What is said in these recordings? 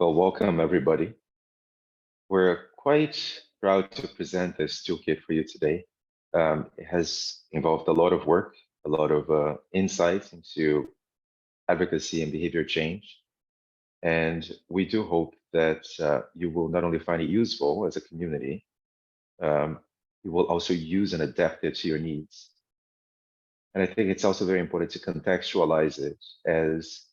Well, welcome everybody. We're quite proud to present this toolkit for you today. It has involved a lot of work, a lot of insights into advocacy and behavior change. And we do hope that you will not only find it useful as a community, you will also use and adapt it to your needs. And I think it's also very important to contextualize it as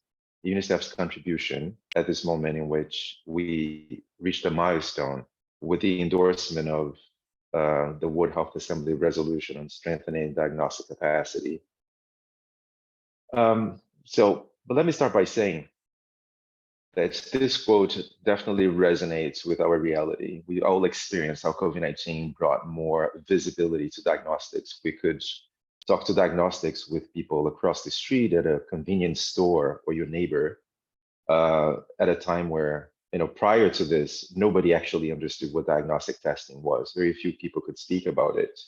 Unicef's contribution at this moment in which we reached a milestone with the endorsement of the World Health Assembly resolution on strengthening diagnostic capacity. But let me start by saying that this quote definitely resonates with our reality. We all experienced how COVID-19 brought more visibility to diagnostics. We could talk to diagnostics with people across the street at a convenience store or your neighbor at a time where, prior to this, nobody actually understood what diagnostic testing was. Very few people could speak about it.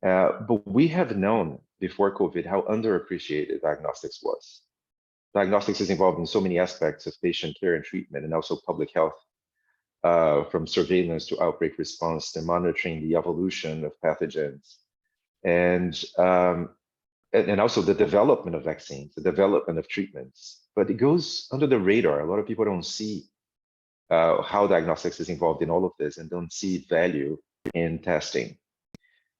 But we have known before COVID how underappreciated diagnostics was. Diagnostics is involved in so many aspects of patient care and treatment, and also public health, from surveillance to outbreak response to monitoring the evolution of pathogens, and also the development of vaccines, the development of treatments. But it goes under the radar. A lot of people don't see how diagnostics is involved in all of this and don't see value in testing.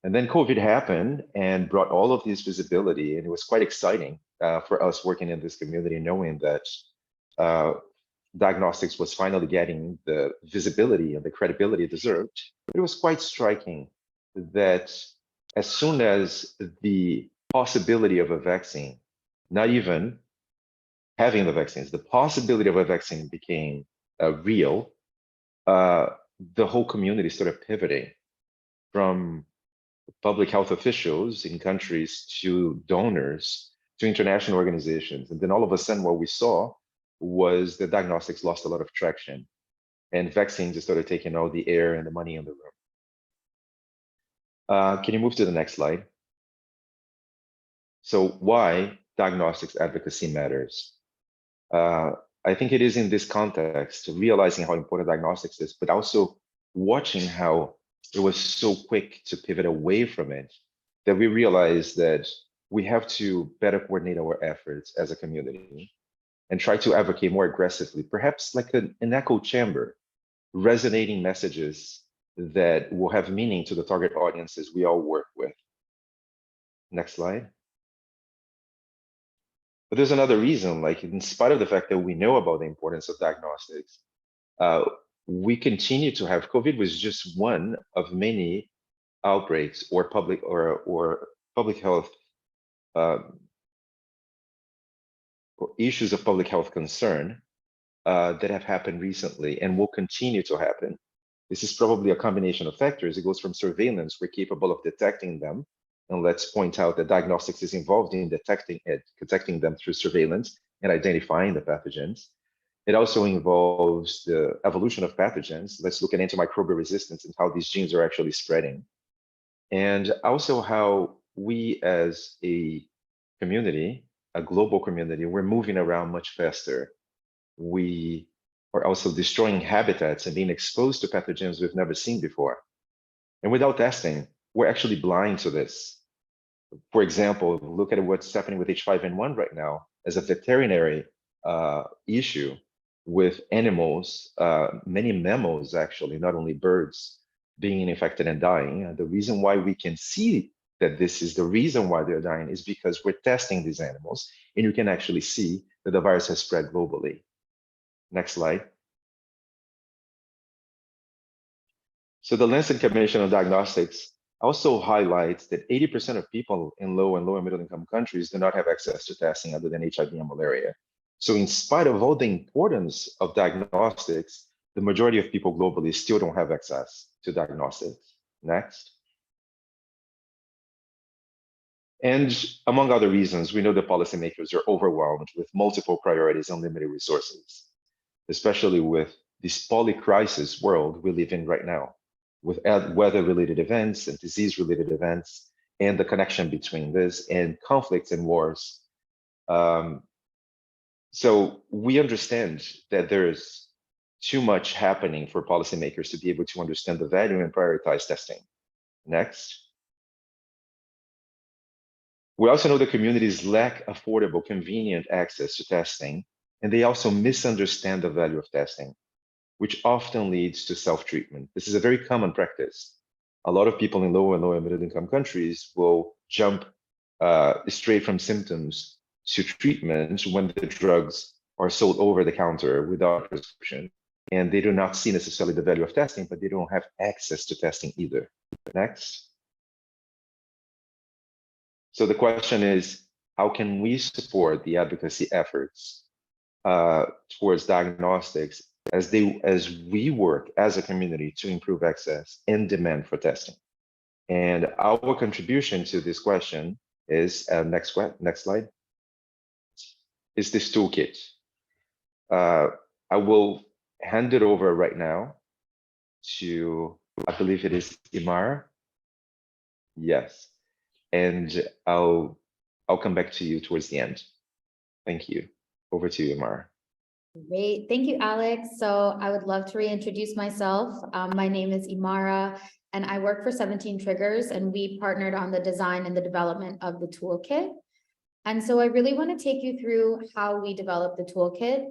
And then COVID happened and brought all of this visibility, and it was quite exciting for us working in this community, knowing that diagnostics was finally getting the visibility and the credibility it deserved. But it was quite striking that as soon as the possibility of a vaccine, not even having the vaccines, the possibility of a vaccine became real, the whole community started pivoting from public health officials in countries to donors to international organizations. And then all of a sudden, what we saw was that diagnostics lost a lot of traction, and vaccines just started taking all the air and the money in the room. Can you move to the next slide? So why diagnostics advocacy matters? I think it is in this context, realizing how important diagnostics is, but also watching how it was so quick to pivot away from it, that we realized that we have to better coordinate our efforts as a community and try to advocate more aggressively, perhaps like an echo chamber, resonating messages that will have meaning to the target audiences we all work with. Next slide. But there's another reason, like in spite of the fact that we know about the importance of diagnostics, we continue to have, COVID was just one of many outbreaks or public health or issues of public health concern that have happened recently and will continue to happen. This is probably a combination of factors. It goes from surveillance, we're capable of detecting them. And let's point out that diagnostics is involved in detecting them through surveillance and identifying the pathogens. It also involves the evolution of pathogens. Let's look at antimicrobial resistance and how these genes are actually spreading. And also how we as a community, a global community, we're moving around much faster. We are also destroying habitats and being exposed to pathogens we've never seen before. And without testing, we're actually blind to this. For example, look at what's happening with H5N1 right now as a veterinary issue with animals, many mammals actually, not only birds, being infected and dying. The reason why we can see that this is the reason why they're dying is because we're testing these animals, and you can actually see that the virus has spread globally. Next slide. So the Lancet Commission on Diagnostics also highlights that 80% of people in low and lower middle income countries do not have access to testing other than HIV and malaria. So in spite of all the importance of diagnostics, the majority of people globally still don't have access to diagnostics. Next. And among other reasons, we know that policymakers are overwhelmed with multiple priorities and limited resources, especially with this polycrisis world we live in right now, with weather-related events and disease-related events, and the connection between this and conflicts and wars. So we understand that there's too much happening for policymakers to be able to understand the value and prioritize testing. Next. We also know that communities lack affordable, convenient access to testing, and they also misunderstand the value of testing, which often leads to self-treatment. This is a very common practice. A lot of people in low and middle-income countries will jump straight from symptoms to treatment when the drugs are sold over the counter without prescription. And they do not see necessarily the value of testing, but they don't have access to testing either. Next. So the question is, how can we support the advocacy efforts towards diagnostics as we work as a community to improve access and demand for testing? And our contribution to this question is, next slide, is this toolkit. I will hand it over right now to, I believe it is Imara. Yes, and I'll come back to you towards the end. Thank you. Over to you, Imara. Great, thank you, Alex. So I would love to reintroduce myself. My name is Imara, and I work for 17 Triggers, and we partnered on the design and the development of the toolkit. And so I really want to take you through how we developed the toolkit.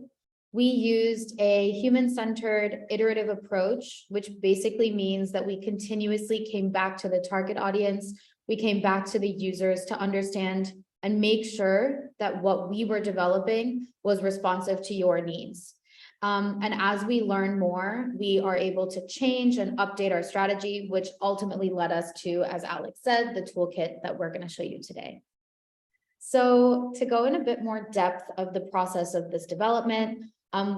We used a human-centered iterative approach, which basically means that we continuously came back to the target audience. We came back to the users to understand and make sure that what we were developing was responsive to your needs. And as we learn more, we are able to change and update our strategy, which ultimately led us to, as Alex said, the toolkit that we're going to show you today. So to go in a bit more depth of the process of this development,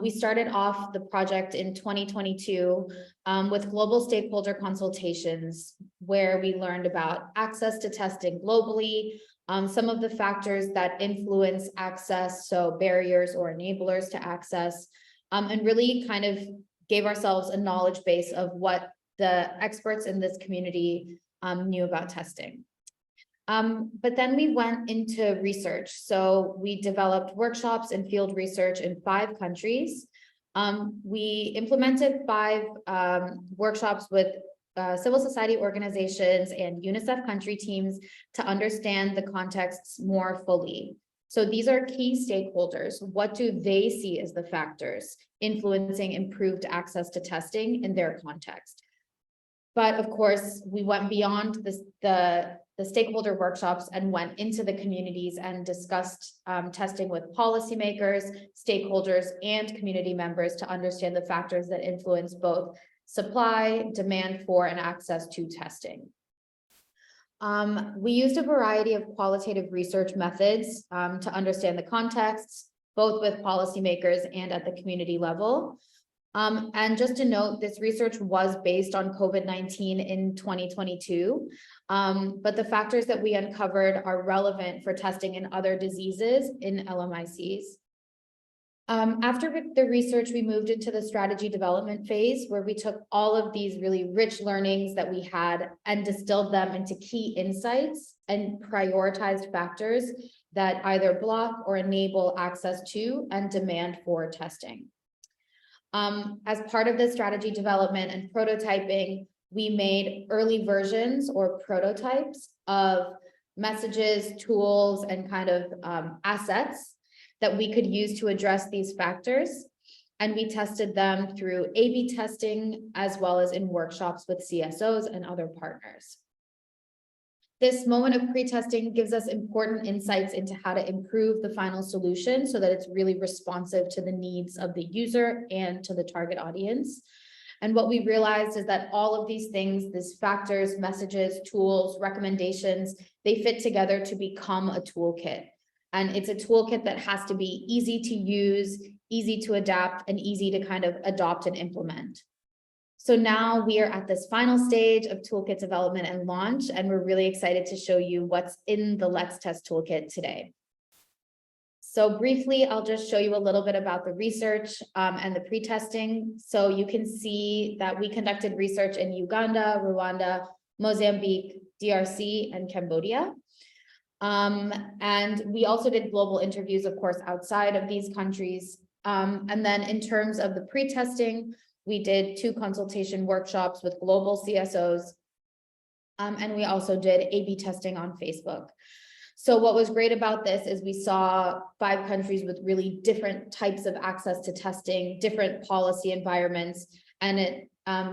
we started off the project in 2022 with global stakeholder consultations, where we learned about access to testing globally, some of the factors that influence access, so barriers or enablers to access, and really kind of gave ourselves a knowledge base of what the experts in this community knew about testing. But then we went into research. So we developed workshops and field research in 5 countries. We implemented 5 workshops with civil society organizations and Unicef country teams to understand the contexts more fully. So these are key stakeholders. What do they see as the factors influencing improved access to testing in their context? But of course, we went beyond the stakeholder workshops and went into the communities and discussed testing with policymakers, stakeholders, and community members to understand the factors that influence both supply, demand for, and access to testing. We used a variety of qualitative research methods to understand the contexts, both with policymakers and at the community level. And just to note, this research was based on COVID-19 in 2022, but the factors that we uncovered are relevant for testing in other diseases in LMICs. After the research, we moved into the strategy development phase, where we took all of these really rich learnings that we had and distilled them into key insights and prioritized factors that either block or enable access to and demand for testing. As part of the strategy development and prototyping, we made early versions or prototypes of messages, tools, and kind of assets that we could use to address these factors. And we tested them through A/B testing, as well as in workshops with CSOs and other partners. This moment of pre-testing gives us important insights into how to improve the final solution so that it's really responsive to the needs of the user and to the target audience. And what we realized is that all of these things, these factors, messages, tools, recommendations, they fit together to become a toolkit. And it's a toolkit that has to be easy to use, easy to adapt, and easy to kind of adopt and implement. So now we are at this final stage of toolkit development and launch, and we're really excited to show you what's in the Let's Test toolkit today. So briefly, I'll just show you a little bit about the research and the pre-testing. So you can see that we conducted research in Uganda, Rwanda, Mozambique, DRC, and Cambodia. And we also did global interviews, of course, outside of these countries. And then in terms of the pre-testing, we did 2 consultation workshops with global CSOs. And we also did A/B testing on Facebook. So what was great about this is we saw 5 countries with really different types of access to testing, different policy environments, and it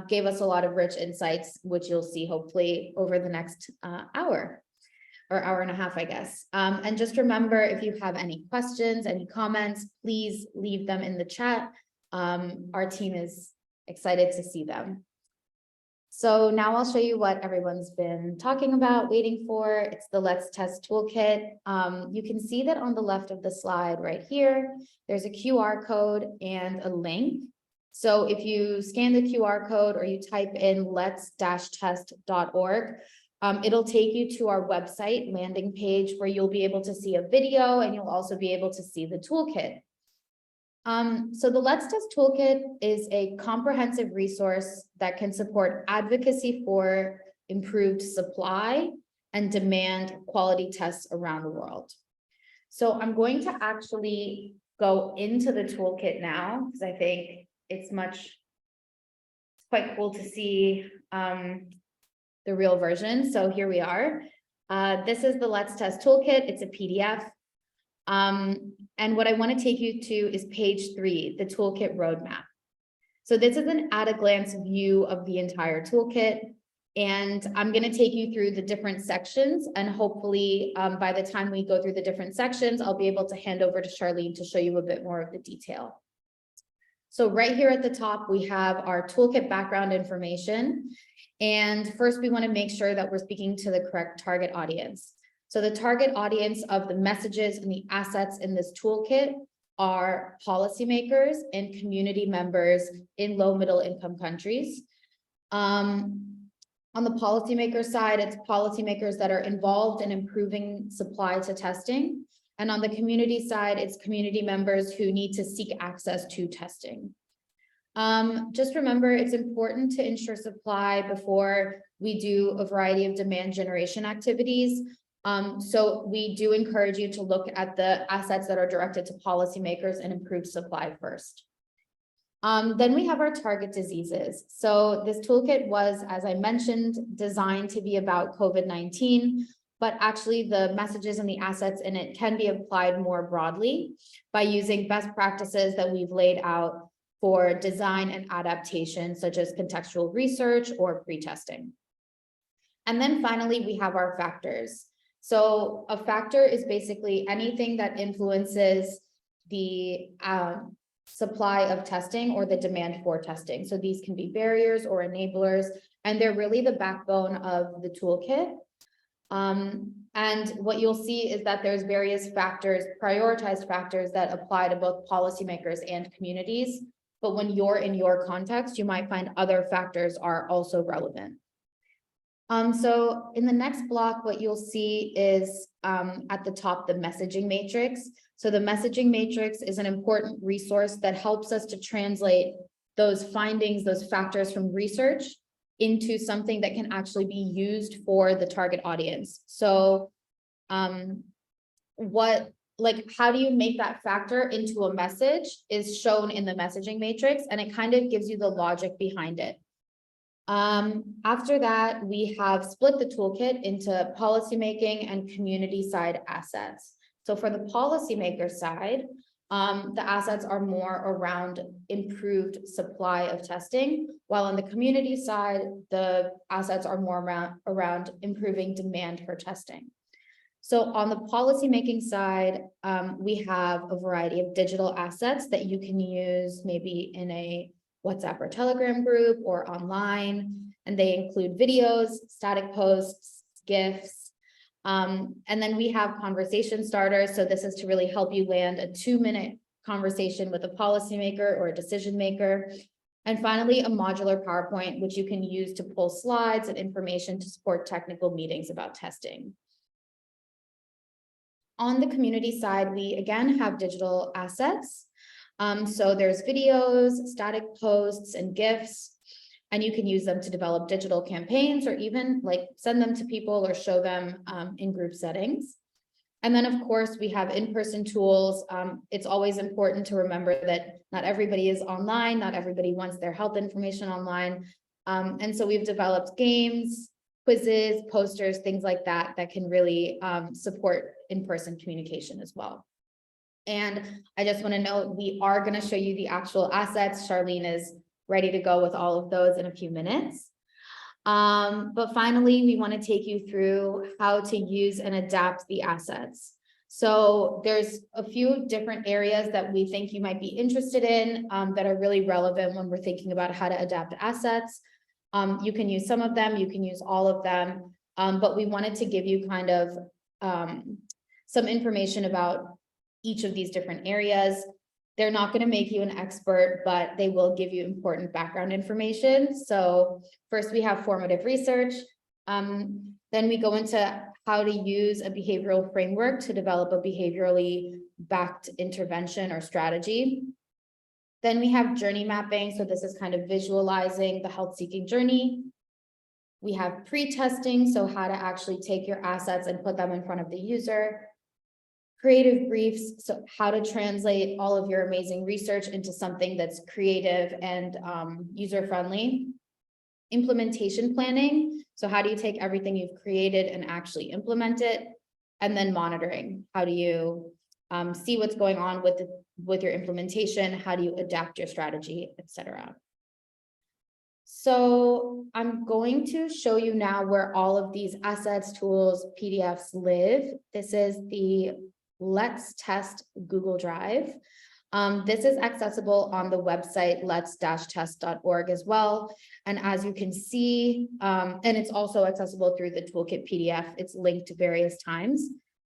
gave us a lot of rich insights, which you'll see hopefully over the next hour or hour and a half, I guess. And just remember, if you have any questions, any comments, please leave them in the chat. Our team is excited to see them. So now I'll show you what everyone's been talking about, waiting for. It's the Let's Test Toolkit. You can see that on the left of the slide right here, there's a QR code and a link. So if you scan the QR code or you type in lets-test.org, it'll take you to our website landing page where you'll be able to see a video and you'll also be able to see the toolkit. So the Let's Test Toolkit is a comprehensive resource that can support advocacy for improved supply and demand quality tests around the world. So I'm going to actually go into the toolkit now because I think it's quite cool to see the real version. So here we are. This is the Let's Test Toolkit. It's a PDF. And what I want to take you to is page 3, the toolkit roadmap. So this is an at-a-glance view of the entire toolkit, and I'm going to take you through the different sections, and hopefully by the time we go through the different sections, I'll be able to hand over to Sharleen to show you a bit more of the detail. So right here at the top, we have our toolkit background information. And first, we want to make sure that we're speaking to the correct target audience. So the target audience of the messages and the assets in this toolkit are policymakers and community members in low middle income countries. On the policymaker side, it's policymakers that are involved in improving supply to testing. And on the community side, it's community members who need to seek access to testing. Just remember, it's important to ensure supply before we do a variety of demand generation activities. So we do encourage you to look at the assets that are directed to policymakers and improve supply first. Then we have our target diseases. So this toolkit was, as I mentioned, designed to be about COVID-19, but actually the messages and the assets in it can be applied more broadly by using best practices that we've laid out for design and adaptation, such as contextual research or pre-testing. And then finally, we have our factors. So a factor is basically anything that influences the supply of testing or the demand for testing. So these can be barriers or enablers, and they're really the backbone of the toolkit. And what you'll see is that there's various factors, prioritized factors that apply to both policymakers and communities. But when you're in your context, you might find other factors are also relevant. So in the next block, what you'll see is at the top, the messaging matrix. So the messaging matrix is an important resource that helps us to translate those findings, those factors from research into something that can actually be used for the target audience. So how do you make that factor into a message is shown in the messaging matrix, and it kind of gives you the logic behind it. After that, we have split the toolkit into policymaking and community side assets. So for the policymaker side, the assets are more around improved supply of testing, while on the community side, the assets are more around improving demand for testing. So on the policymaking side, we have a variety of digital assets that you can use maybe in a WhatsApp or Telegram group or online, and they include videos, static posts, GIFs, and then we have conversation starters. So this is to really help you land a 2-minute conversation with a policymaker or a decision maker. And finally, a modular PowerPoint, which you can use to pull slides and information to support technical meetings about testing. On the community side, we again have digital assets. So there's videos, static posts, and GIFs, and you can use them to develop digital campaigns or even like send them to people or show them in group settings. And then, of course, we have in-person tools. It's always important to remember that not everybody is online, not everybody wants their health information online. And so we've developed games, quizzes, posters, things like that, that can really support in-person communication as well. And I just want to note, we are going to show you the actual assets. Sharleen is ready to go with all of those in a few minutes. But finally, we want to take you through how to use and adapt the assets. So there's a few different areas that we think you might be interested in that are really relevant when we're thinking about how to adapt assets. You can use some of them, you can use all of them, but we wanted to give you kind of some information about each of these different areas. They're not going to make you an expert, but they will give you important background information. So first we have formative research. Then we go into how to use a behavioral framework to develop a behaviorally backed intervention or strategy. Then we have journey mapping. So this is kind of visualizing the health seeking journey. We have pre-testing. So how to actually take your assets and put them in front of the user. Creative briefs, so how to translate all of your amazing research into something that's creative and user-friendly. Implementation planning, so how do you take everything you've created and actually implement it? And then monitoring, how do you see what's going on with your implementation? How do you adapt your strategy, etc. So I'm going to show you now where all of these assets, tools, PDFs live. This is the Let's Test Google Drive. This is accessible on the website lets-test.org as well. And as you can see, and it's also accessible through the Toolkit PDF. It's linked various times.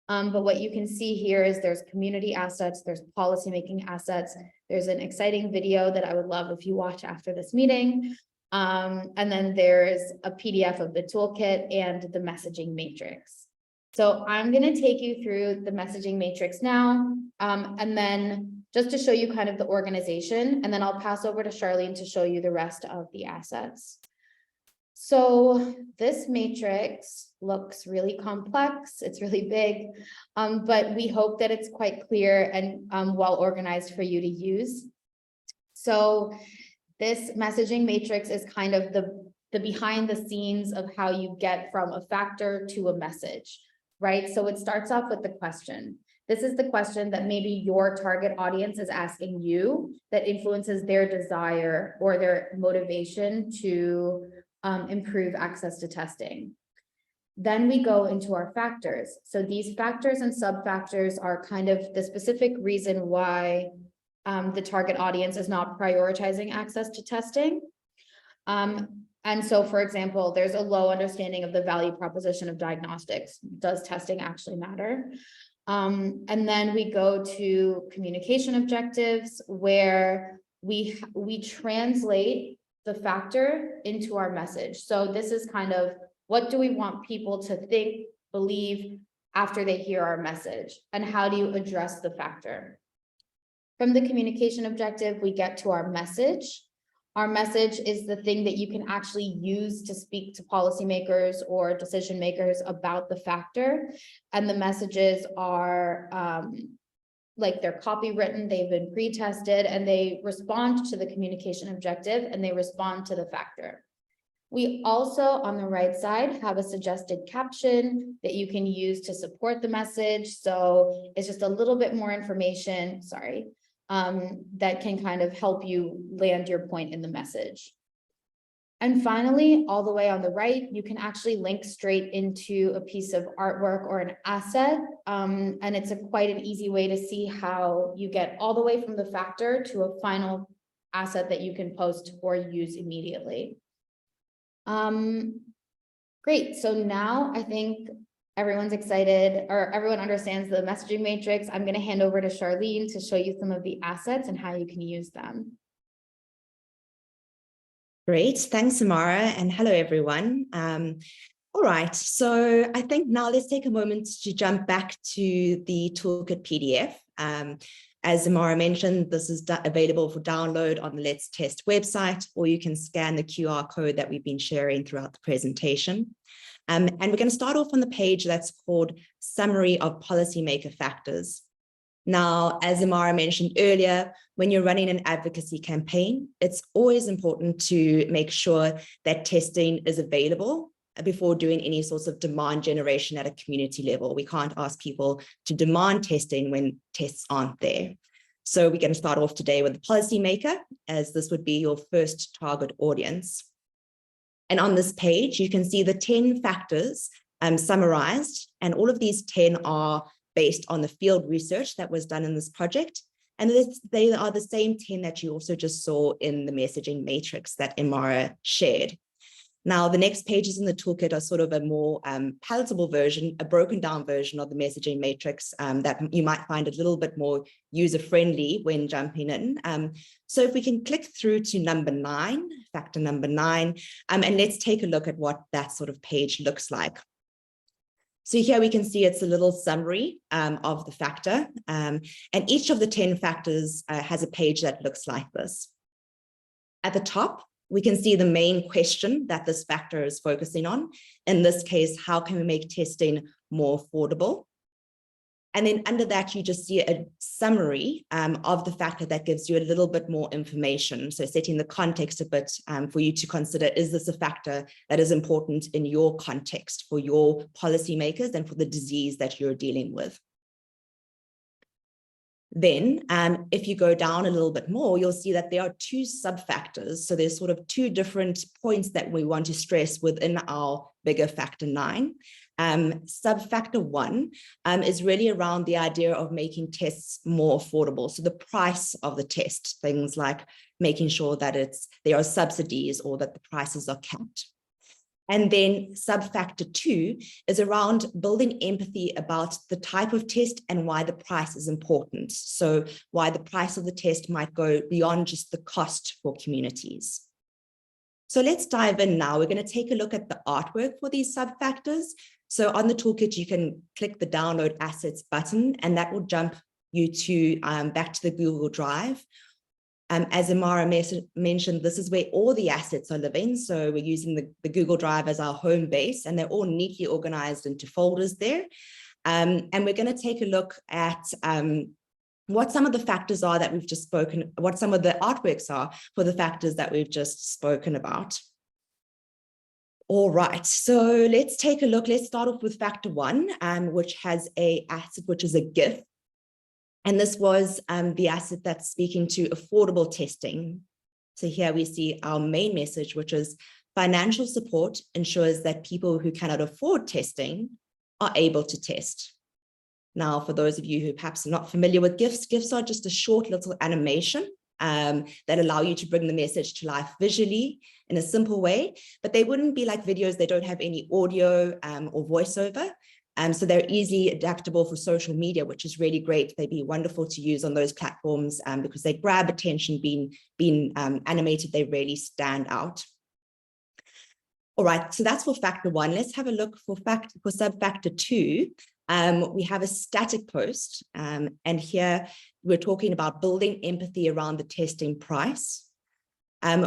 But what you can see here is there's community assets, there's policymaking assets, there's an exciting video that I would love if you watch after this meeting. And then there's a PDF of the toolkit and the messaging matrix. So I'm going to take you through the messaging matrix now, and then just to show you kind of the organization, and then I'll pass over to Sharleen to show you the rest of the assets. So this matrix looks really complex, it's really big, but we hope that it's quite clear and well organized for you to use. So this messaging matrix is kind of the behind the scenes of how you get from a factor to a message. Right? So it starts off with the question. This is the question that maybe your target audience is asking you that influences their desire or their motivation to improve access to testing. Then we go into our factors. So these factors and sub-factors are kind of the specific reason why the target audience is not prioritizing access to testing. And so, for example, there's a low understanding of the value proposition of diagnostics. Does testing actually matter? And then we go to communication objectives, where we translate the factor into our message. So this is kind of, what do we want people to think, believe after they hear our message? And how do you address the factor? From the communication objective, we get to our message. Our message is the thing that you can actually use to speak to policymakers or decision makers about the factor. And the messages are like they're copywritten, they've been pre-tested, and they respond to the communication objective and they respond to the factor. We also, on the right side, have a suggested caption that you can use to support the message. So it's just a little bit more information, that can kind of help you land your point in the message. And finally, all the way on the right, you can actually link straight into a piece of artwork or an asset. And it's quite an easy way to see how you get all the way from the factor to a final asset that you can post or use immediately. Great, so now I think everyone's excited, or everyone understands the messaging matrix. I'm going to hand over to Sharleen to show you some of the assets and how you can use them. Great, thanks, Imara, and hello, everyone. All right, so I think now let's take a moment to jump back to the Toolkit PDF. As Imara mentioned, this is available for download on the Let's Test website, or you can scan the QR code that we've been sharing throughout the presentation. And we're going to start off on the page that's called Summary of Policymaker Factors. Now, as Imara mentioned earlier, when you're running an advocacy campaign, it's always important to make sure that testing is available before doing any sorts of demand generation at a community level. We can't ask people to demand testing when tests aren't there. So we're going to start off today with the policymaker, as this would be your first target audience. And on this page, you can see the 10 factors summarized, and all of these 10 are based on the field research that was done in this project. And they are the same 10 that you also just saw in the messaging matrix that Imara shared. Now, the next pages in the toolkit are sort of a more palatable version, a broken down version of the messaging matrix that you might find a little bit more user-friendly when jumping in. So if we can click through to number 9, factor number 9, and let's take a look at what that sort of page looks like. So here we can see it's a little summary of the factor, and each of the 10 factors has a page that looks like this. At the top, we can see the main question that this factor is focusing on. In this case, how can we make testing more affordable? And then under that, you just see a summary of the factor that gives you a little bit more information. So setting the context a bit for you to consider, is this a factor that is important in your context for your policymakers and for the disease that you're dealing with? Then, if you go down a little bit more, you'll see that there are 2 sub-factors. So there's sort of 2 different points that we want to stress within our bigger factor 9. Sub-factor 1 is really around the idea of making tests more affordable. So the price of the test, things like making sure that there are subsidies or that the prices are capped. And then sub-factor 2 is around building empathy about the type of test and why the price is important. So why the price of the test might go beyond just the cost for communities. So let's dive in now. We're going to take a look at the artwork for these sub-factors. So on the toolkit, you can click the download assets button, and that will jump you to back to the Google Drive. As Imara mentioned, this is where all the assets are living. So we're using the Google Drive as our home base, and they're all neatly organized into folders there. And we're going to take a look at what some of the factors are that we've just spoken, what some of the artworks are for the factors that we've just spoken about. All right, so let's take a look. Let's start off with factor 1, which has an asset, which is a GIF. And this was the asset that's speaking to affordable testing. So here we see our main message, which is financial support ensures that people who cannot afford testing are able to test. Now, for those of you who perhaps are not familiar with GIFs, GIFs are just a short little animation that allow you to bring the message to life visually in a simple way, but they wouldn't be like videos. They don't have any audio or voiceover. So they're easily adaptable for social media, which is really great. They'd be wonderful to use on those platforms because they grab attention. Being animated, they really stand out. All right, so that's for factor 1. Let's have a look for sub-factor 2. We have a static post, and here we're talking about building empathy around the testing price.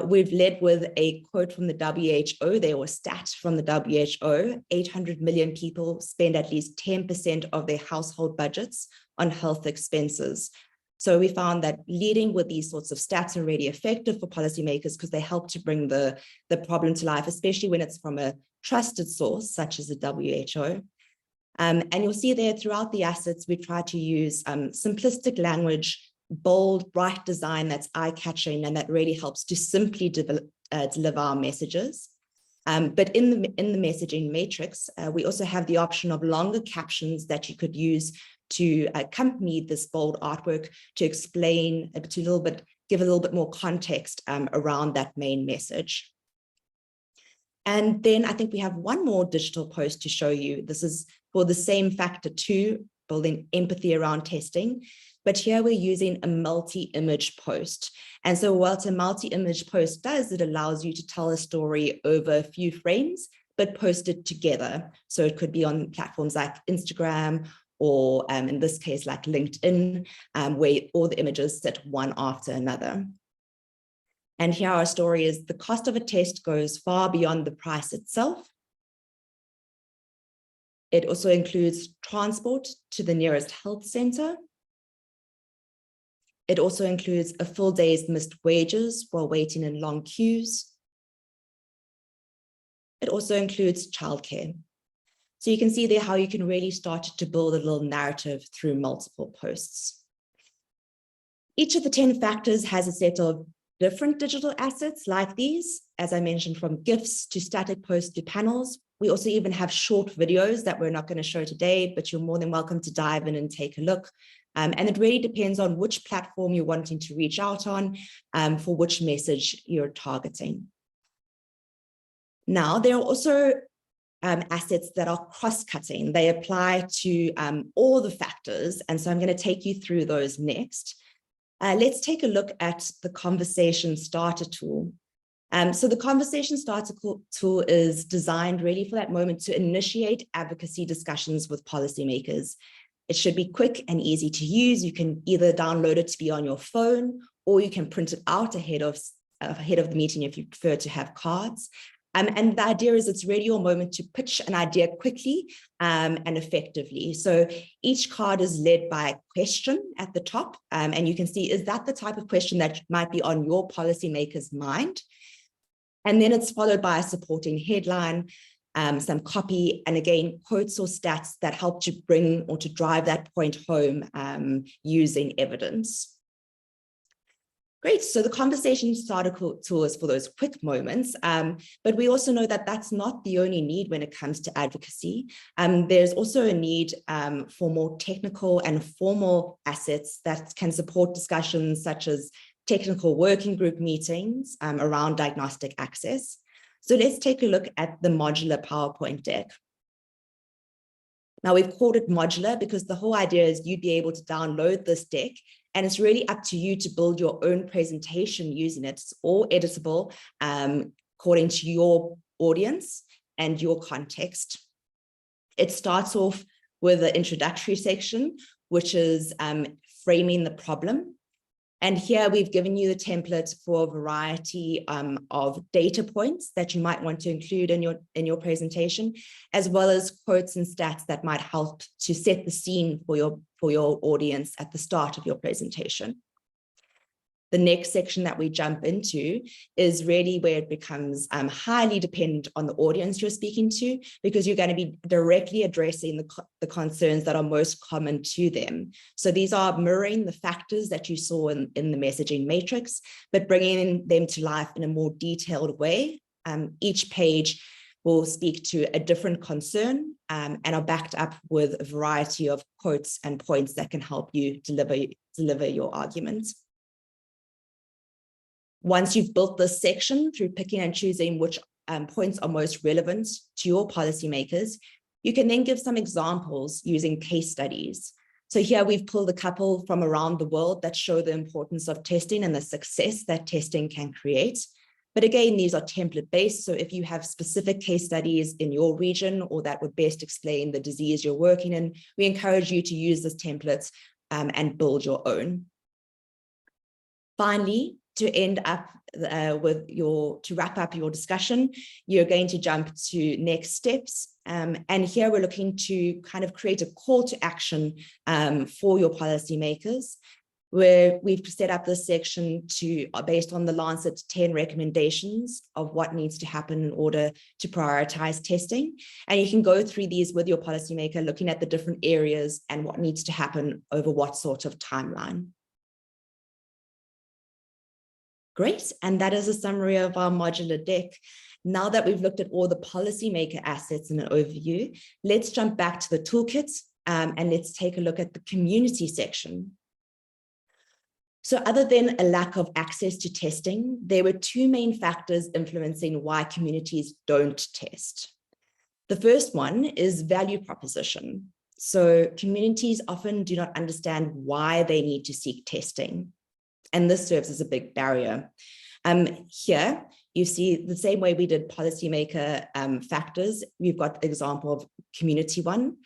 We've led with a quote from the WHO, there was stat from the WHO, 800 million people spend at least 10% of their household budgets on health expenses. So we found that leading with these sorts of stats are really effective for policymakers because they help to bring the problem to life, especially when it's from a trusted source, such as the WHO. And you'll see there throughout the assets, we try to use simplistic language, bold, bright design that's eye-catching and that really helps to simply deliver our messages. But in the messaging matrix, we also have the option of longer captions that you could use to accompany this bold artwork to explain, give a little bit more context around that main message. And then I think we have one more digital post to show you. This is for the same factor 2, building empathy around testing. But here we're using a multi-image post. And so what a multi-image post does, it allows you to tell a story over a few frames, but post it together. So it could be on platforms like Instagram or in this case, like LinkedIn, where all the images sit one after another. And here our story is the cost of a test goes far beyond the price itself. It also includes transport to the nearest health center. It also includes a full day's missed wages while waiting in long queues. It also includes childcare. So you can see there how you can really start to build a little narrative through multiple posts. Each of the 10 factors has a set of different digital assets like these, as I mentioned, from GIFs to static posts to panels. We also even have short videos that we're not going to show today, but you're more than welcome to dive in and take a look. And it really depends on which platform you're wanting to reach out on for which message you're targeting. Now, there are also assets that are cross-cutting. They apply to all the factors. And so I'm going to take you through those next. Let's take a look at the conversation starter tool. So the conversation starter tool is designed really for that moment to initiate advocacy discussions with policymakers. It should be quick and easy to use. You can either download it to be on your phone, or you can print it out ahead of the meeting if you prefer to have cards. And the idea is it's really your moment to pitch an idea quickly and effectively. So each card is led by a question at the top. And you can see, is that the type of question that might be on your policymaker's mind? And then it's followed by a supporting headline, some copy, and again, quotes or stats that help to bring or to drive that point home using evidence. Great, so the conversation starter tool is for those quick moments, but we also know that that's not the only need when it comes to advocacy. There's also a need for more technical and formal assets that can support discussions such as technical working group meetings around diagnostic access. So let's take a look at the modular PowerPoint deck. Now, we've called it modular because the whole idea is you'd be able to download this deck, and it's really up to you to build your own presentation using it. It's all editable according to your audience and your context. It starts off with an introductory section, which is framing the problem. And here we've given you the template for a variety of data points that you might want to include in your presentation, as well as quotes and stats that might help to set the scene for your audience at the start of your presentation. The next section that we jump into is really where it becomes highly dependent on the audience you're speaking to, because you're going to be directly addressing the concerns that are most common to them. So these are mirroring the factors that you saw in the messaging matrix, but bringing them to life in a more detailed way. Each page will speak to a different concern and are backed up with a variety of quotes and points that can help you deliver your arguments. Once you've built this section through picking and choosing which points are most relevant to your policymakers, you can then give some examples using case studies. So here we've pulled a couple from around the world that show the importance of testing and the success that testing can create. But again, these are template-based. So if you have specific case studies in your region or that would best explain the disease you're working in, we encourage you to use this template and build your own. Finally, to wrap up your discussion, you're going to jump to next steps. And here we're looking to kind of create a call to action for your policymakers, where we've set up this section based on the Lancet 10 recommendations of what needs to happen in order to prioritize testing. And you can go through these with your policymaker, looking at the different areas and what needs to happen over what sort of timeline. Great, and that is a summary of our modular deck. Now that we've looked at all the policymaker assets in an overview, let's jump back to the toolkit and let's take a look at the community section. So other than a lack of access to testing, there were two main factors influencing why communities don't test. The first one is value proposition. So communities often do not understand why they need to seek testing. And this serves as a big barrier. Here, you see the same way we did policymaker factors. We've got the example of community one.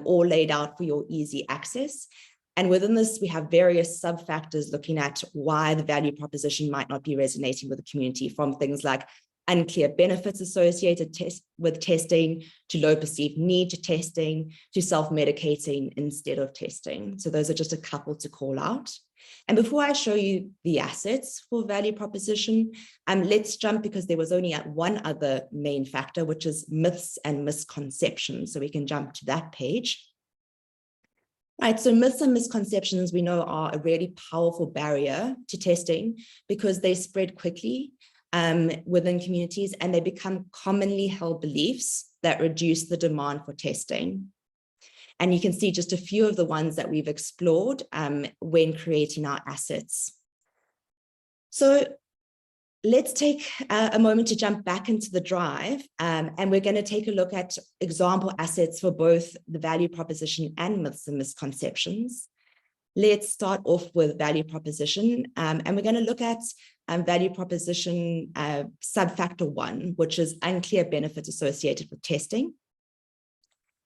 all laid out for your easy access. And within this, we have various sub-factors looking at why the value proposition might not be resonating with the community, from things like unclear benefits associated with testing, to low perceived need to testing, to self-medicating instead of testing. So those are just a couple to call out. And before I show you the assets for value proposition, let's jump, because there was only one other main factor, which is myths and misconceptions. So we can jump to that page. Right, so myths and misconceptions we know are a really powerful barrier to testing because they spread quickly within communities, and they become commonly held beliefs that reduce the demand for testing. And you can see just a few of the ones that we've explored when creating our assets. So let's take a moment to jump back into the drive, and we're going to take a look at example assets for both the value proposition and myths and misconceptions. Let's start off with value proposition, and we're going to look at value proposition sub-factor 1, which is unclear benefits associated with testing.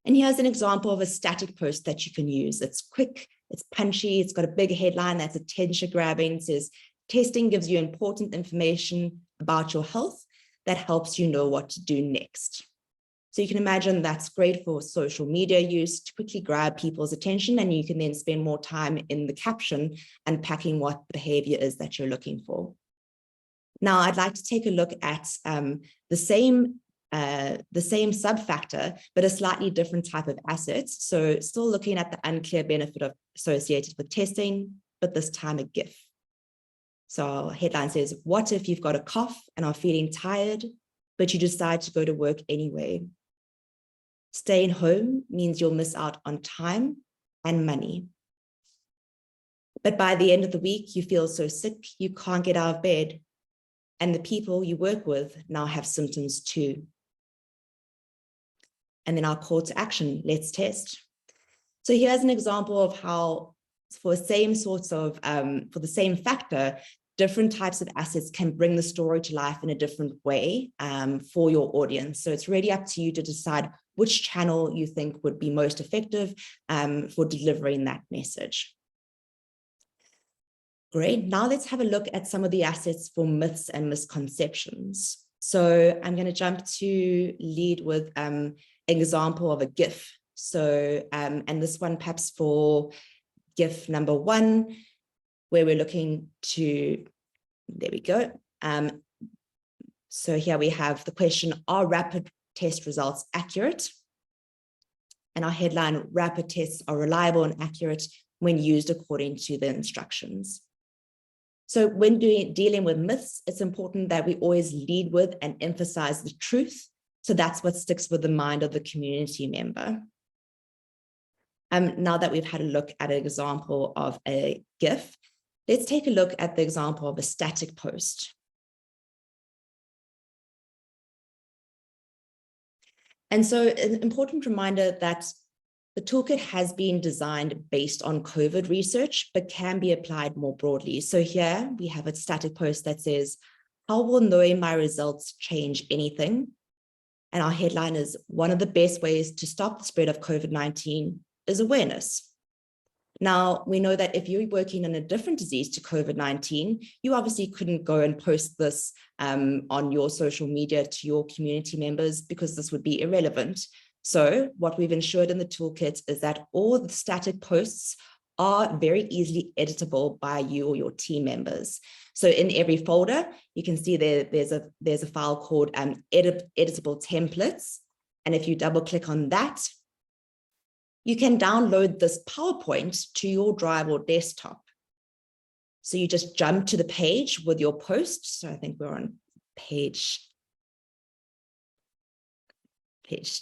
And here's an example of a static post that you can use. It's quick, it's punchy, it's got a big headline that's attention-grabbing. It says, testing gives you important information about your health that helps you know what to do next. So you can imagine that's great for social media use to quickly grab people's attention, and you can then spend more time in the caption unpacking what behavior is that you're looking for. Now, I'd like to take a look at the same sub-factor, but a slightly different type of asset. So still looking at the unclear benefit associated with testing, but this time a GIF. So our headline says, what if you've got a cough and are feeling tired, but you decide to go to work anyway? Staying home means you'll miss out on time and money. But by the end of the week, you feel so sick, you can't get out of bed. And the people you work with now have symptoms too. And then our call to action, let's test. So here's an example of how for the same factor, different types of assets can bring the story to life in a different way for your audience. So it's really up to you to decide which channel you think would be most effective for delivering that message. Great, now let's have a look at some of the assets for myths and misconceptions. So I'm going to jump to lead with an example of a GIF. So, and this one perhaps for GIF number 1, where we're looking to, there we go. So here we have the question, are rapid test results accurate? And our headline, rapid tests are reliable and accurate when used according to the instructions. So when dealing with myths, it's important that we always lead with and emphasize the truth. So that's what sticks with the mind of the community member. Now that we've had a look at an example of a GIF, let's take a look at the example of a static post. And so an important reminder that the toolkit has been designed based on COVID research, but can be applied more broadly. So here we have a static post that says, how will knowing my results change anything? And our headline is, one of the best ways to stop the spread of COVID-19 is awareness. Now, we know that if you're working on a different disease to COVID-19, you obviously couldn't go and post this on your social media to your community members because this would be irrelevant. So what we've ensured in the toolkit is that all the static posts are very easily editable by you or your team members. So in every folder, you can see there's a file called editable templates. And if you double click on that, you can download this PowerPoint to your drive or desktop. So you just jump to the page with your post. So I think we're on page,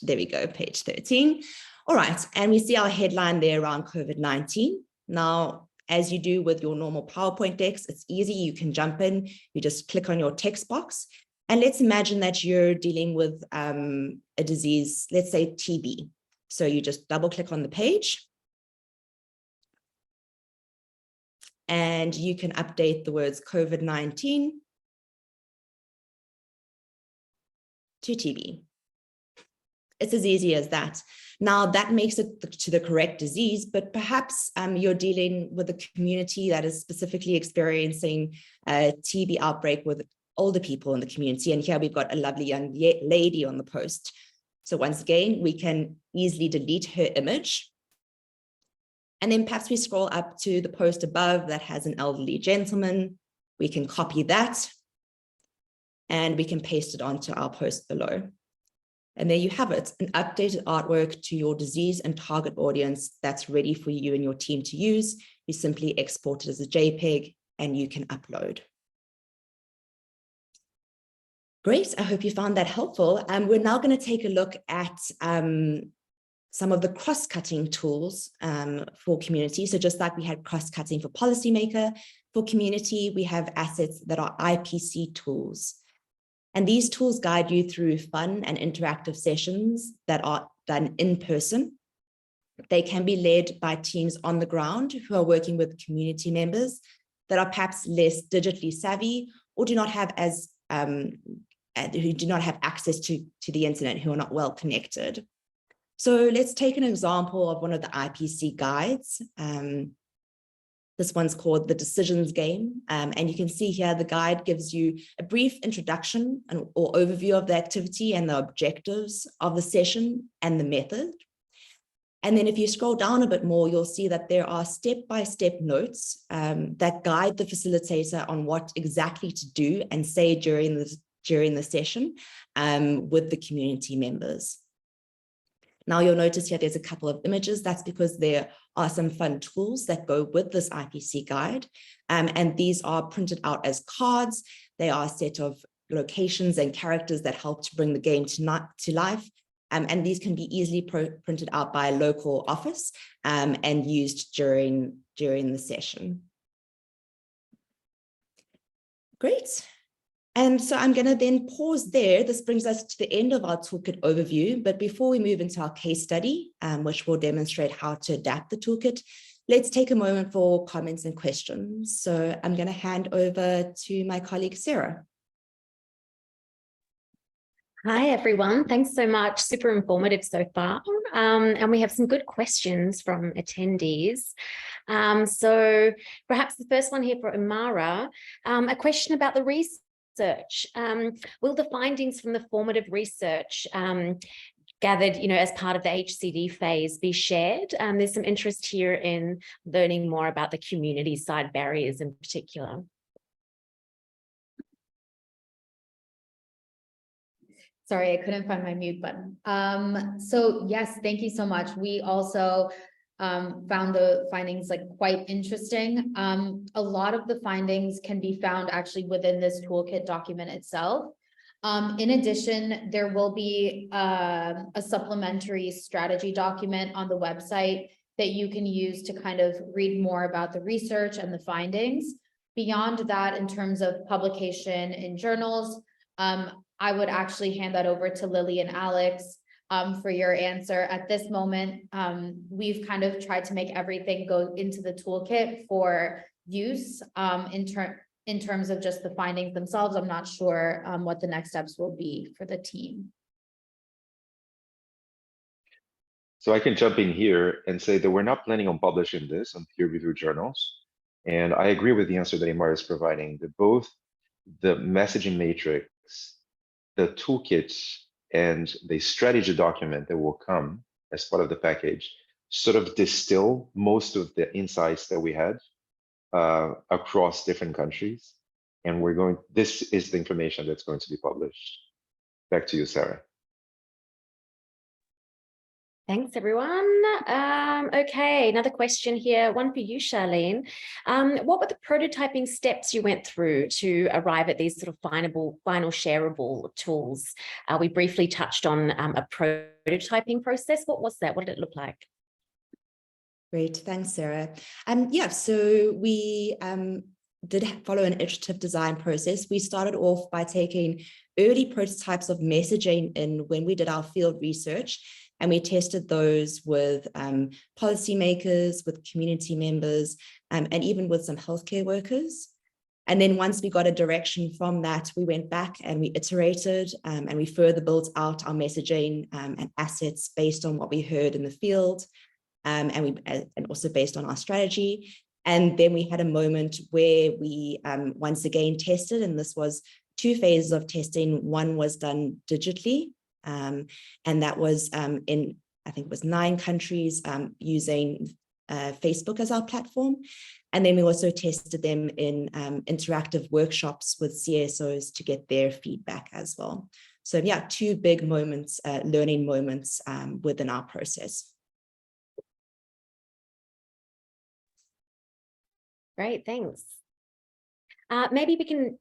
there we go, page 13. All right, and we see our headline there around COVID-19. Now, as you do with your normal PowerPoint decks, it's easy, you can jump in, you just click on your text box. And let's imagine that you're dealing with a disease, let's say TB. So you just double click on the page and you can update the words COVID-19 to TB. It's as easy as that. Now that makes it to the correct disease, but perhaps you're dealing with a community that is specifically experiencing a TB outbreak with older people in the community. And here we've got a lovely young lady on the post. So once again, we can easily delete her image. And then perhaps we scroll up to the post above that has an elderly gentleman. We can copy that and we can paste it onto our post below. And there you have it, an updated artwork to your disease and target audience that's ready for you and your team to use. You simply export it as a JPEG and you can upload. Great, I hope you found that helpful. We're now going to take a look at some of the cross-cutting tools for community. So just like we had cross-cutting for policymaker, for community, we have assets that are IPC tools. And these tools guide you through fun and interactive sessions that are done in person. They can be led by teams on the ground who are working with community members that are perhaps less digitally savvy or do not have who do not have access to the internet, who are not well connected. So let's take an example of one of the IPC guides. This one's called the Decisions Game. And you can see here, the guide gives you a brief introduction or overview of the activity and the objectives of the session and the method. And then if you scroll down a bit more, you'll see that there are step-by-step notes that guide the facilitator on what exactly to do and say during the session with the community members. Now you'll notice here there's a couple of images. That's because there are some fun tools that go with this IPC guide. And these are printed out as cards. They are a set of locations and characters that help to bring the game to life. And these can be easily printed out by a local office and used during the session. Great. And so I'm going to then pause there. This brings us to the end of our toolkit overview. But before we move into our case study, which will demonstrate how to adapt the toolkit, let's take a moment for comments and questions. So I'm going to hand over to my colleague, Sarah. Hi, everyone. Thanks so much. Super informative so far. And we have some good questions from attendees. So perhaps the first one here for Imara, a question about the research. Will the findings from the formative research gathered, as part of the HCD phase be shared? There's some interest here in learning more about the community side barriers in particular. Sorry, I couldn't find my mute button. So yes, thank you so much. We also found the findings quite interesting. A lot of the findings can be found actually within this toolkit document itself. In addition, there will be a supplementary strategy document on the website that you can use to kind of read more about the research and the findings. Beyond that, in terms of publication in journals, I would actually hand that over to Lily and Alex for your answer. At this moment, we've kind of tried to make everything go into the toolkit for use in terms of just the findings themselves. I'm not sure what the next steps will be for the team. So I can jump in here and say that we're not planning on publishing this on peer-reviewed journals. And I agree with the answer that Imara is providing, that both the messaging matrix, the toolkits, and the strategy document that will come as part of the package sort of distill most of the insights that we had across different countries. And this is the information that's going to be published. Back to you, Sarah. Thanks, everyone. Okay, another question here, one for you, Sharleen. What were the prototyping steps you went through to arrive at these sort of final shareable tools? We briefly touched on a prototyping process. What was that? What did it look like? Great, thanks, Sarah. Yeah, so we did follow an iterative design process. We started off by taking early prototypes of messaging in when we did our field research. And we tested those with policymakers, with community members, and even with some healthcare workers. And then once we got a direction from that, we went back and we iterated and we further built out our messaging and assets based on what we heard in the field and also based on our strategy. And then we had a moment where we once again tested, and this was 2 phases of testing. One was done digitally, and that was in, I think it was 9 countries using Facebook as our platform. And then we also tested them in interactive workshops with CSOs to get their feedback as well. So yeah, 2 big moments, learning moments within our process. Great, thanks. Maybe we can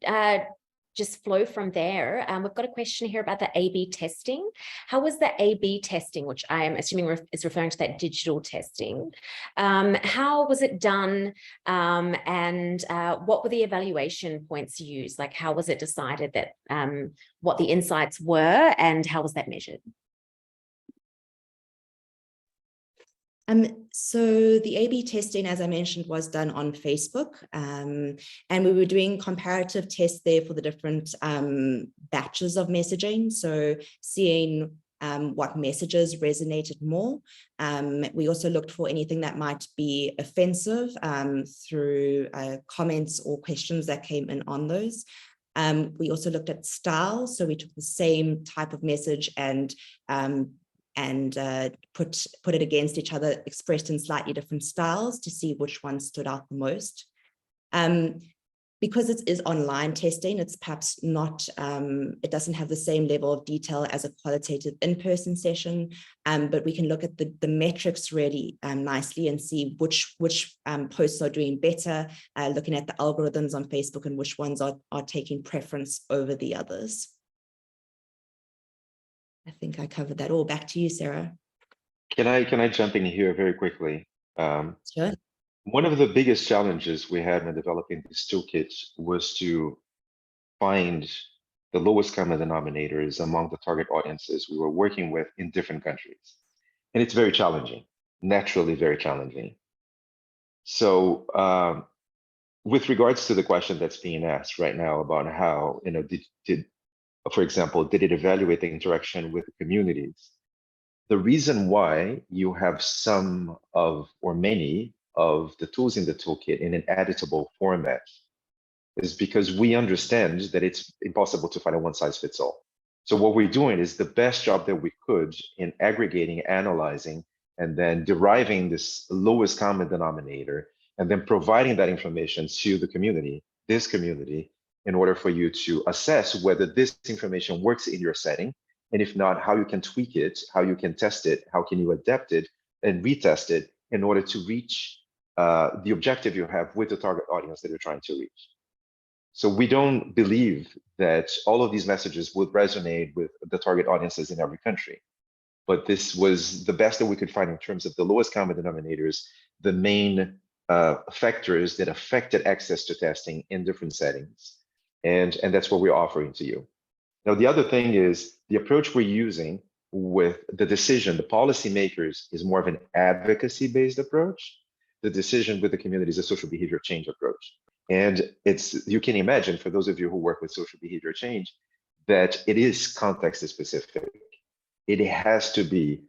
just flow from there. We've got a question here about the A/B testing. How was the A/B testing, which I am assuming is referring to that digital testing? How was it done? And what were the evaluation points used? Like, how was it decided that what the insights were, and how was that measured? So the A/B testing, as I mentioned, was done on Facebook, and we were doing comparative tests there for the different batches of messaging. So seeing what messages resonated more. We also looked for anything that might be offensive through comments or questions that came in on those. We also looked at styles. So we took the same type of message and put it against each other, expressed in slightly different styles to see which one stood out the most. Because it is online testing, it's perhaps not, it doesn't have the same level of detail as a qualitative in-person session, but we can look at the metrics really nicely and see which posts are doing better, looking at the algorithms on Facebook and which ones are taking preference over the others. I think I covered that all. Back to you, Sarah. Can I jump in here very quickly? Sure. One of the biggest challenges we had in developing this toolkit was to find the lowest common denominators among the target audiences we were working with in different countries. And it's very challenging, naturally very challenging. So with regards to the question that's being asked right now about how, for example, did it evaluate the interaction with the communities? The reason why you have some of, or many of the tools in the toolkit in an editable format is because we understand that it's impossible to find a one-size-fits-all. So what we're doing is the best job that we could in aggregating, analyzing, and then deriving this lowest common denominator, and then providing that information to the community, this community, in order for you to assess whether this information works in your setting, and if not, how you can tweak it, how you can test it, how can you adapt it and retest it in order to reach the objective you have with the target audience that you're trying to reach. So we don't believe that all of these messages would resonate with the target audiences in every country, but this was the best that we could find in terms of the lowest common denominators, the main factors that affected access to testing in different settings. And that's what we're offering to you. Now, the other thing is the approach we're using with the decision, the policymakers is more of an advocacy-based approach. The decision with the community is a social behavior change approach. And you can imagine, for those of you who work with social behavior change, that it is context specific. It has to be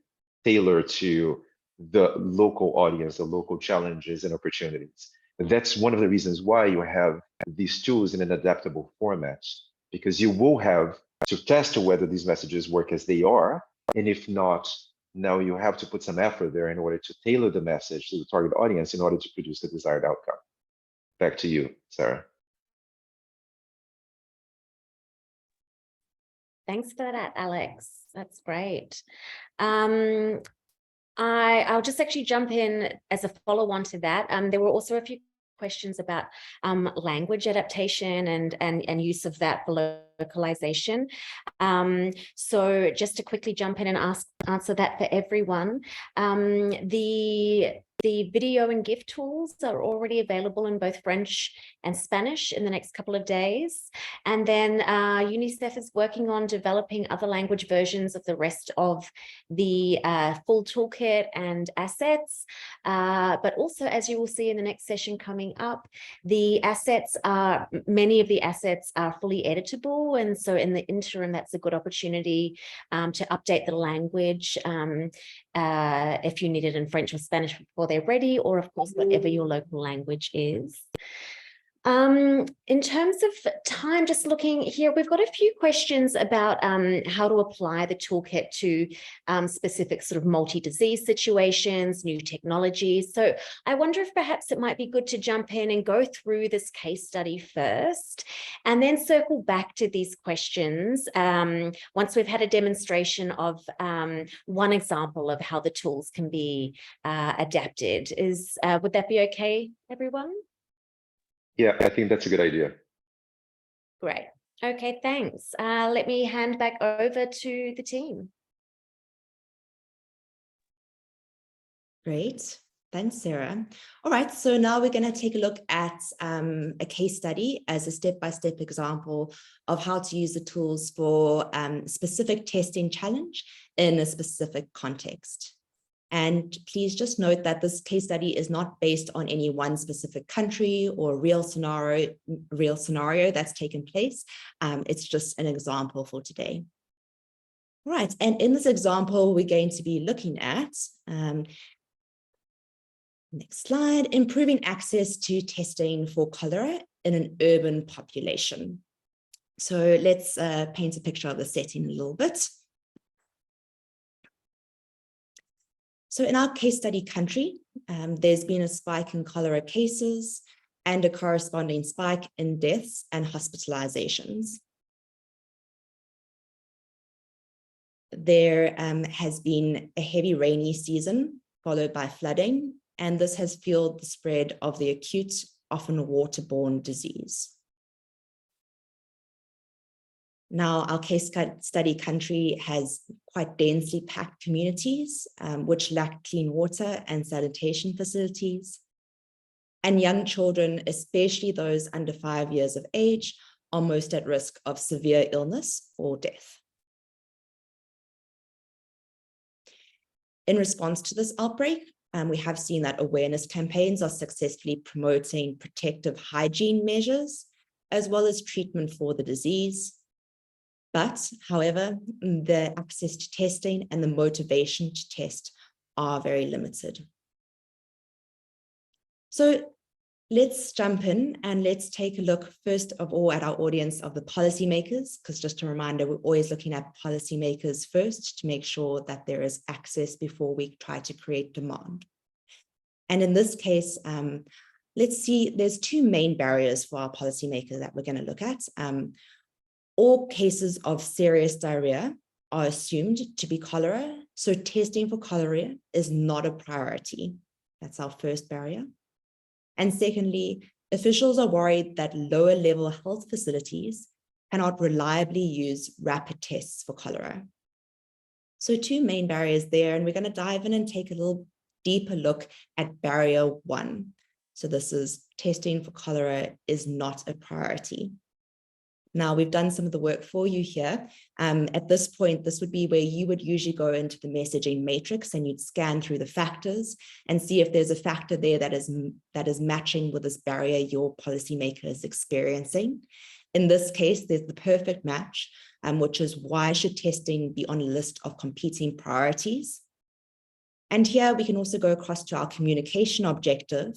tailored to the local audience, the local challenges and opportunities. That's one of the reasons why you have these tools in an adaptable format, because you will have to test whether these messages work as they are. And if not, now you have to put some effort there in order to tailor the message to the target audience in order to produce the desired outcome. Back to you, Sarah. Thanks for that, Alex. That's great. I'll just actually jump in as a follow-on to that. There were also a few questions about language adaptation and use of that for localization. So just to quickly jump in and answer that for everyone. The The video and GIF tools are already available in both French and Spanish in the next couple of days. And then Unicef is working on developing other language versions of the rest of the full toolkit and assets. But also, as you will see in the next session coming up, the assets are, many of the assets are fully editable. And so in the interim, that's a good opportunity to update the language if you need it in French or Spanish before they're ready, or of course, whatever your local language is. In terms of time, just looking here, we've got a few questions about how to apply the toolkit to specific sort of multi-disease situations, new technologies. So I wonder if perhaps it might be good to jump in and go through this case study first, and then circle back to these questions once we've had a demonstration of one example of how the tools can be adapted. Would that be okay, everyone? Yeah, I think that's a good idea. Great. Okay, thanks. Let me hand back over to the team. Great. Thanks, Sarah. All right, so now we're going to take a look at a case study as a step-by-step example of how to use the tools for specific testing challenge in a specific context. And please just note that this case study is not based on any one specific country or real scenario that's taken place. It's just an example for today. All right, and in this example, we're going to be looking at, next slide, improving access to testing for cholera in an urban population. So let's paint a picture of the setting a little bit. So in our case study country, there's been a spike in cholera cases and a corresponding spike in deaths and hospitalizations. There has been a heavy rainy season followed by flooding, and this has fueled the spread of the acute, often waterborne disease. Now, our case study country has quite densely packed communities, which lack clean water and sanitation facilities. And young children, especially those under 5 years of age, are most at risk of severe illness or death. In response to this outbreak, we have seen that awareness campaigns are successfully promoting protective hygiene measures, as well as treatment for the disease. But, however, the access to testing and the motivation to test are very limited. So let's jump in and let's take a look first of all at our audience of the policymakers, because just a reminder, we're always looking at policymakers first to make sure that there is access before we try to create demand. And in this case, let's see, there's two main barriers for our policymakers that we're going to look at. All cases of serious diarrhea are assumed to be cholera, so testing for cholera is not a priority. That's our first barrier. And secondly, officials are worried that lower level health facilities cannot reliably use rapid tests for cholera. So two main barriers there, and we're going to dive in and take a little deeper look at barrier one. So this is testing for cholera is not a priority. Now, we've done some of the work for you here. At this point, this would be where you would usually go into the messaging matrix and you'd scan through the factors and see if there's a factor there that is matching with this barrier your policymaker is experiencing. In this case, there's the perfect match, which is why should testing be on a list of competing priorities? And here we can also go across to our communication objective,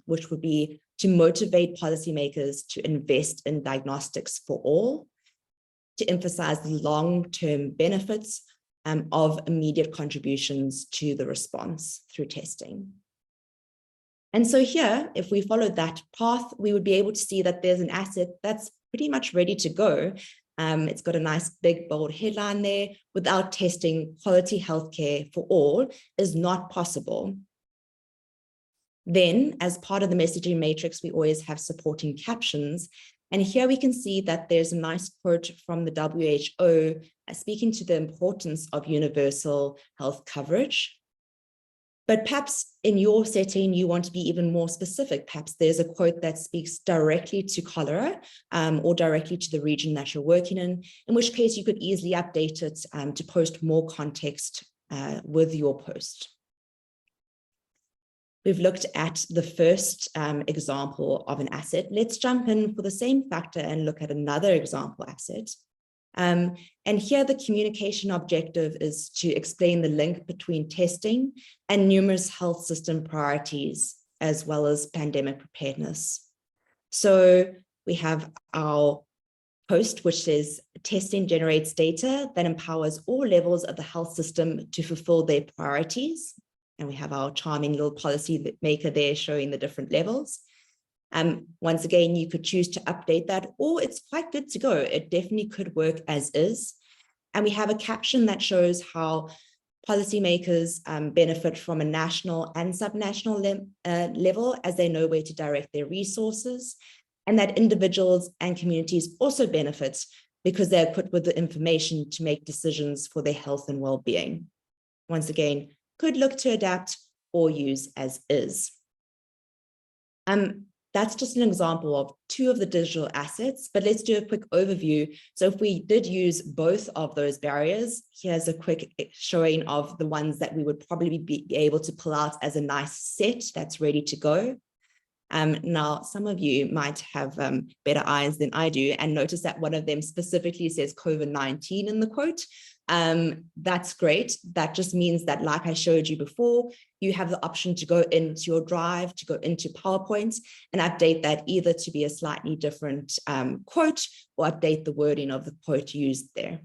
which would be to motivate policymakers to invest in diagnostics for all, to emphasize the long-term benefits of immediate contributions to the response through testing. And so here, if we follow that path, we would be able to see that there's an asset that's pretty much ready to go. It's got a nice big bold headline there. Without testing, quality healthcare for all is not possible. Then, as part of the messaging matrix, we always have supporting captions. And here we can see that there's a nice quote from the WHO speaking to the importance of universal health coverage. But perhaps in your setting, you want to be even more specific. Perhaps there's a quote that speaks directly to cholera or directly to the region that you're working in which case you could easily update it to post more context with your post. We've looked at the first example of an asset. Let's jump in for the same factor and look at another example asset. And here the communication objective is to explain the link between testing and numerous health system priorities, as well as pandemic preparedness. So we have our post, which says testing generates data that empowers all levels of the health system to fulfill their priorities. And we have our charming little policy maker there showing the different levels. Once again, you could choose to update that, or it's quite good to go. It definitely could work as is. And we have a caption that shows how policymakers benefit from a national and subnational level as they know where to direct their resources, and that individuals and communities also benefit because they're equipped with the information to make decisions for their health and well-being. Once again, could look to adapt or use as is. That's just an example of two of the digital assets, but let's do a quick overview. So if we did use both of those barriers, here's a quick showing of the ones that we would probably be able to pull out as a nice set that's ready to go. Now, some of you might have better eyes than I do and notice that one of them specifically says COVID-19 in the quote. That's great. That just means that, like I showed you before, you have the option to go into your Drive, to go into PowerPoint and update that either to be a slightly different quote or update the wording of the quote used there.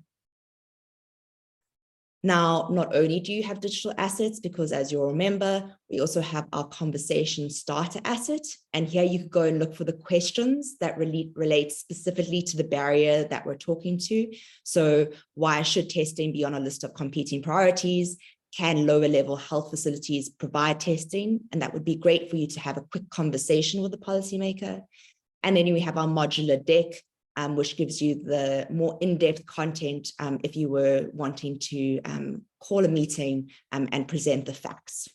Now, not only do you have digital assets, because as you'll remember, we also have our conversation starter asset. And here you could go and look for the questions that relate specifically to the barrier that we're talking to. So why should testing be on a list of competing priorities? Can lower level health facilities provide testing? And that would be great for you to have a quick conversation with the policymaker. And then we have our modular deck, which gives you the more in-depth content if you were wanting to call a meeting and present the facts.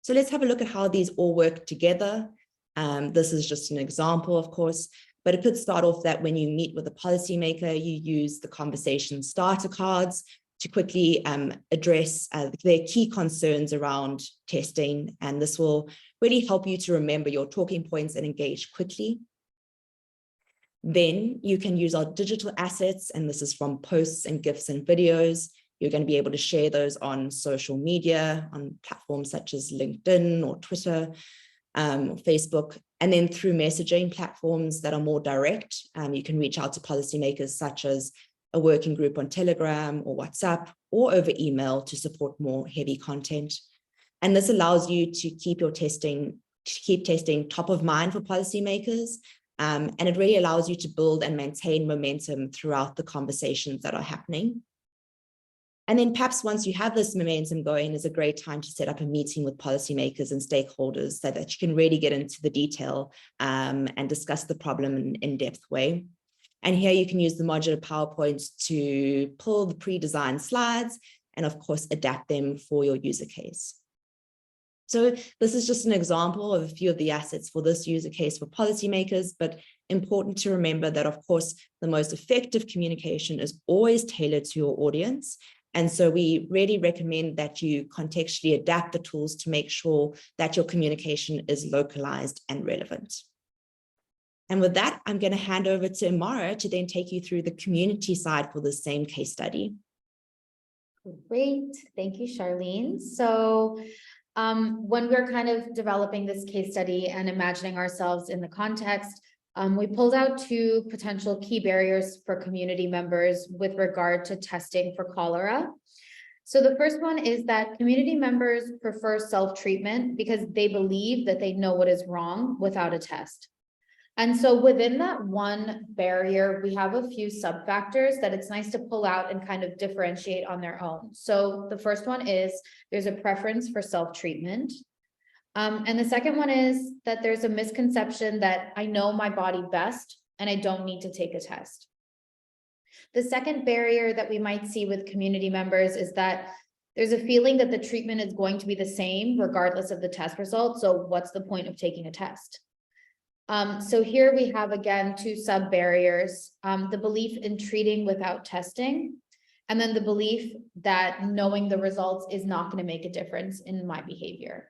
So let's have a look at how these all work together. This is just an example, of course, but it could start off that when you meet with a policymaker, you use the conversation starter cards to quickly address their key concerns around testing. And this will really help you to remember your talking points and engage quickly. Then you can use our digital assets, and this is from posts and GIFs and videos. You're going to be able to share those on social media, on platforms such as LinkedIn or Twitter or Facebook, and then through messaging platforms that are more direct. You can reach out to policymakers such as a working group on Telegram or WhatsApp or over email to support more heavy content. And this allows you to keep testing top of mind for policymakers. And it really allows you to build and maintain momentum throughout the conversations that are happening. And then perhaps once you have this momentum going, is a great time to set up a meeting with policymakers and stakeholders so that you can really get into the detail and discuss the problem in an in-depth way. And here you can use the modular PowerPoint to pull the pre-designed slides and of course adapt them for your user case. So this is just an example of a few of the assets for this user case for policymakers, but important to remember that, of course, the most effective communication is always tailored to your audience. And so we really recommend that you contextually adapt the tools to make sure that your communication is localized and relevant. And with that, I'm going to hand over to Imara to then take you through the community side for the same case study. Great. Thank you, Sharleen. So when we're kind of developing this case study and imagining ourselves in the context, we pulled out two potential key barriers for community members with regard to testing for cholera. So the first one is that community members prefer self-treatment because they believe that they know what is wrong without a test. And so within that one barrier, we have a few sub-factors that it's nice to pull out and kind of differentiate on their own. So the first one is there's a preference for self-treatment. And the second one is that there's a misconception that I know my body best and I don't need to take a test. The second barrier that we might see with community members is that There's a feeling that the treatment is going to be the same regardless of the test result. So what's the point of taking a test? So here we have, again, two sub barriers, the belief in treating without testing, and then the belief that knowing the results is not going to make a difference in my behavior.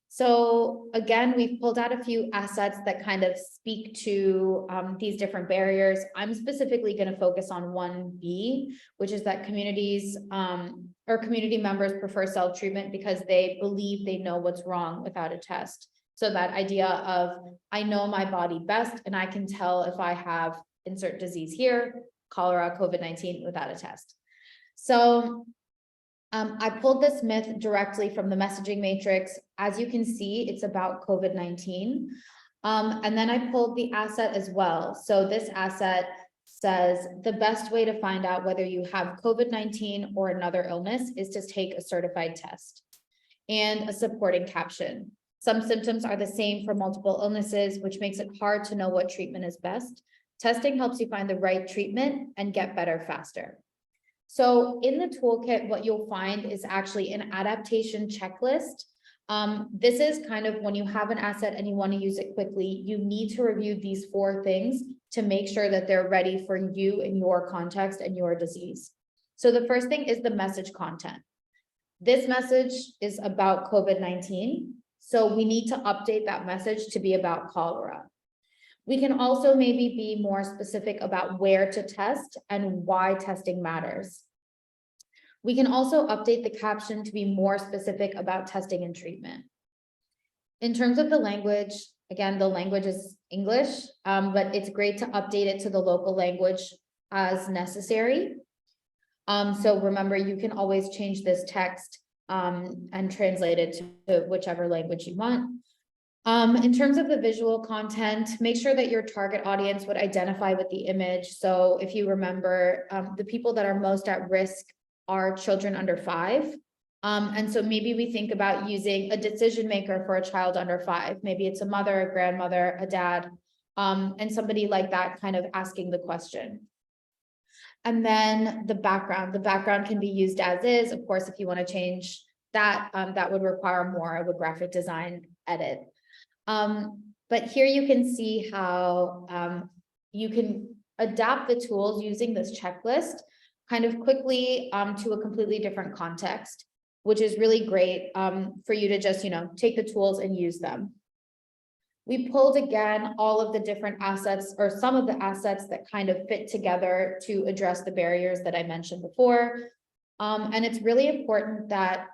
So again, we've pulled out a few assets that kind of speak to these different barriers. I'm specifically going to focus on 1B, which is that communities or community members prefer self-treatment because they believe they know what's wrong without a test. So that idea of, I know my body best and I can tell if I have insert disease here, cholera, COVID-19 without a test. So I pulled this myth directly from the messaging matrix. As you can see, it's about COVID-19. And then I pulled the asset as well. So this asset says the best way to find out whether you have COVID-19 or another illness is to take a certified test, and a supporting caption. Some symptoms are the same for multiple illnesses, which makes it hard to know what treatment is best. Testing helps you find the right treatment and get better faster. So in the toolkit, what you'll find is actually an adaptation checklist. This is kind of when you have an asset and you want to use it quickly, you need to review these 4 things to make sure that they're ready for you in your context and your disease. So the first thing is the message content. This message is about COVID-19. So we need to update that message to be about cholera. We can also maybe be more specific about where to test and why testing matters. We can also update the caption to be more specific about testing and treatment. In terms of the language, again, the language is English, but it's great to update it to the local language as necessary. So remember, you can always change this text and translate it to whichever language you want. In terms of the visual content, make sure that your target audience would identify with the image. So if you remember, the people that are most at risk are children under 5. And so maybe we think about using a decision maker for a child under 5. Maybe it's a mother, a grandmother, a dad, and somebody like that kind of asking the question. And then the background can be used as is. Of course, if you want to change that, that would require more of a graphic design edit. But here you can see how you can adapt the tools using this checklist kind of quickly to a completely different context, which is really great for you to just, take the tools and use them. We pulled again all of the different assets, or some of the assets that kind of fit together to address the barriers that I mentioned before. And it's really important that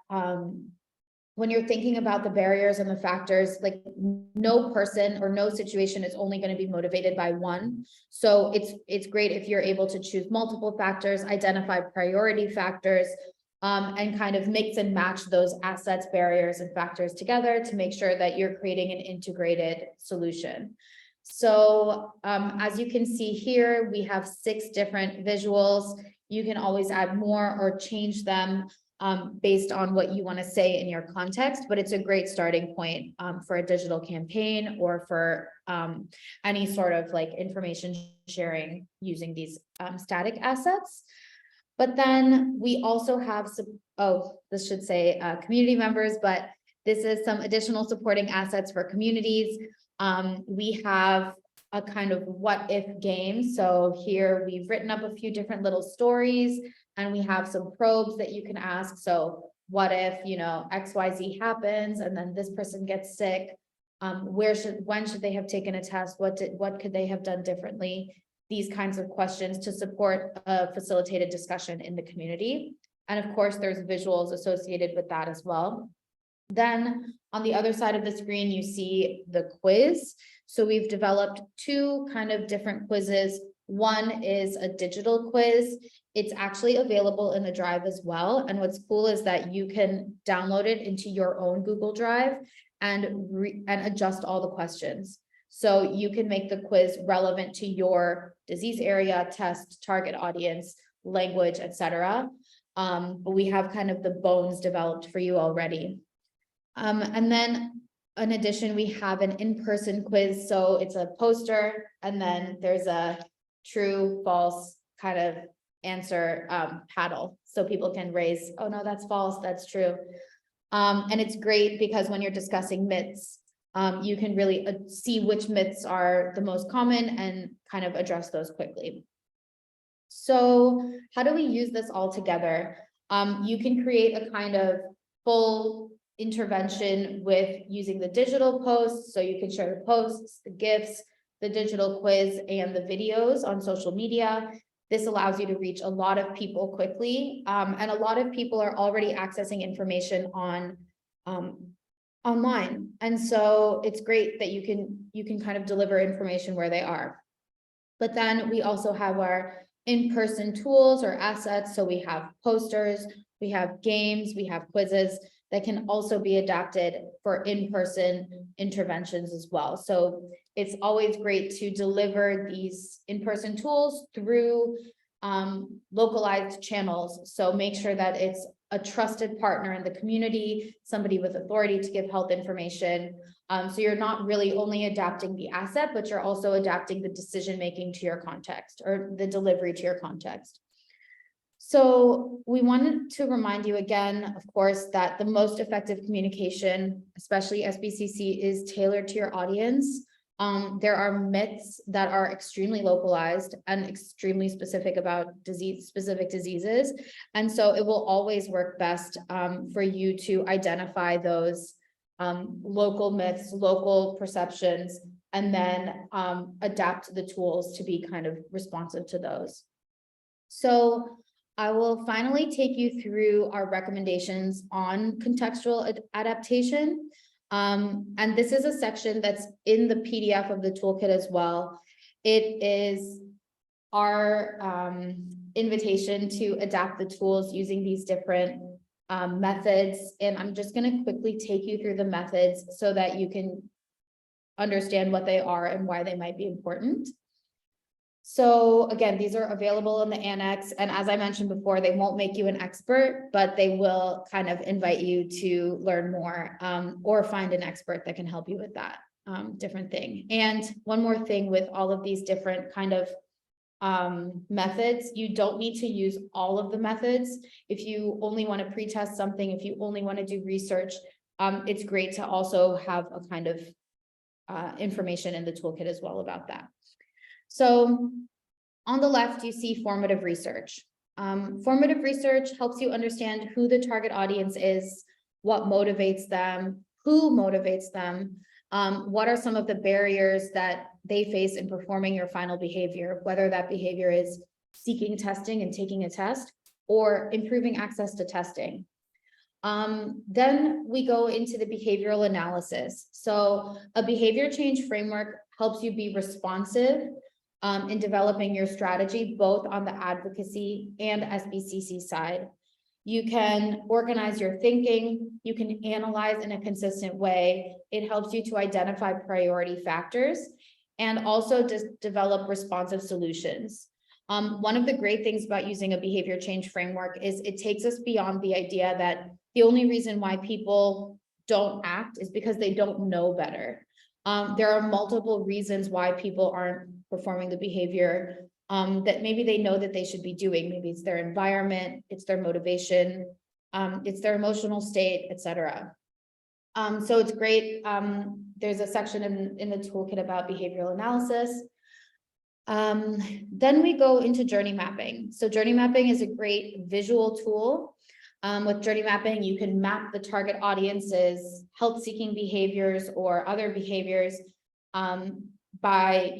when you're thinking about the barriers and the factors, like no person or no situation is only going to be motivated by one. So it's great if you're able to choose multiple factors, identify priority factors, and kind of mix and match those assets, barriers, and factors together to make sure that you're creating an integrated solution. So as you can see here, we have 6 different visuals. You can always add more or change them based on what you want to say in your context, but it's a great starting point for a digital campaign or for any sort of like information sharing using these static assets. But then we also have some, this should say community members, but this is some additional supporting assets for communities. We have a kind of what if game. So here we've written up a few different little stories, and we have some probes that you can ask. So what if, XYZ happens and then this person gets sick? When should they have taken a test? What could they have done differently? These kinds of questions to support a facilitated discussion in the community. And of course, there's visuals associated with that as well. Then on the other side of the screen, you see the quiz. So we've developed 2 kind of different quizzes. One is a digital quiz. It's actually available in the Drive as well. And what's cool is that you can download it into your own Google Drive and adjust all the questions. So you can make the quiz relevant to your disease area, test, target audience, language, etc. But we have kind of the bones developed for you already. And then in addition, we have an in-person quiz. So it's a poster, and then there's a true, false kind of answer paddle. So people can raise, oh no, that's false, that's true. And it's great because when you're discussing myths, you can really see which myths are the most common and kind of address those quickly. So how do we use this all together? You can create a kind of full intervention with using the digital posts. So you can share the posts, the GIFs, the digital quiz, and the videos on social media. This allows you to reach a lot of people quickly. And a lot of people are already accessing information on online. And so it's great that you can kind of deliver information where they are. But then we also have our in-person tools or assets. So we have posters, we have games, we have quizzes that can also be adapted for in-person interventions as well. So it's always great to deliver these in-person tools through localized channels. So make sure that it's a trusted partner in the community, somebody with authority to give health information. So you're not really only adapting the asset, but you're also adapting the decision-making to your context or the delivery to your context. So we wanted to remind you again, of course, that the most effective communication, especially SBCC, is tailored to your audience. There are myths that are extremely localized and extremely specific about specific diseases. And so it will always work best for you to identify those local myths, local perceptions, and then adapt the tools to be kind of responsive to those. So I will finally take you through our recommendations on contextual adaptation. And this is a section that's in the PDF of the toolkit as well. It is our invitation to adapt the tools using these different methods. And I'm just going to quickly take you through the methods so that you can understand what they are and why they might be important. So again, these are available in the annex. And as I mentioned before, they won't make you an expert, but they will kind of invite you to learn more or find an expert that can help you with that different thing. And one more thing with all of these different kind of methods, you don't need to use all of the methods. If you only want to pre-test something, if you only want to do research, it's great to also have a kind of information in the toolkit as well about that. So on the left, you see formative research. Formative research helps you understand who the target audience is, what motivates them, who motivates them, what are some of the barriers that they face in performing your final behavior, whether that behavior is seeking testing and taking a test or improving access to testing. Then we go into the behavioral analysis. So a behavior change framework helps you be responsive in developing your strategy, both on the advocacy and SBCC side. You can organize your thinking, you can analyze in a consistent way. It helps you to identify priority factors and also just develop responsive solutions. One of the great things about using a behavior change framework is it takes us beyond the idea that the only reason why people don't act is because they don't know better. There are multiple reasons why people aren't performing the behavior that maybe they know that they should be doing. Maybe it's their environment, it's their motivation, it's their emotional state, etc. So it's great. There's a section in the toolkit about behavioral analysis. Then we go into journey mapping. So journey mapping is a great visual tool. With journey mapping, you can map the target audience's health-seeking behaviors or other behaviors by,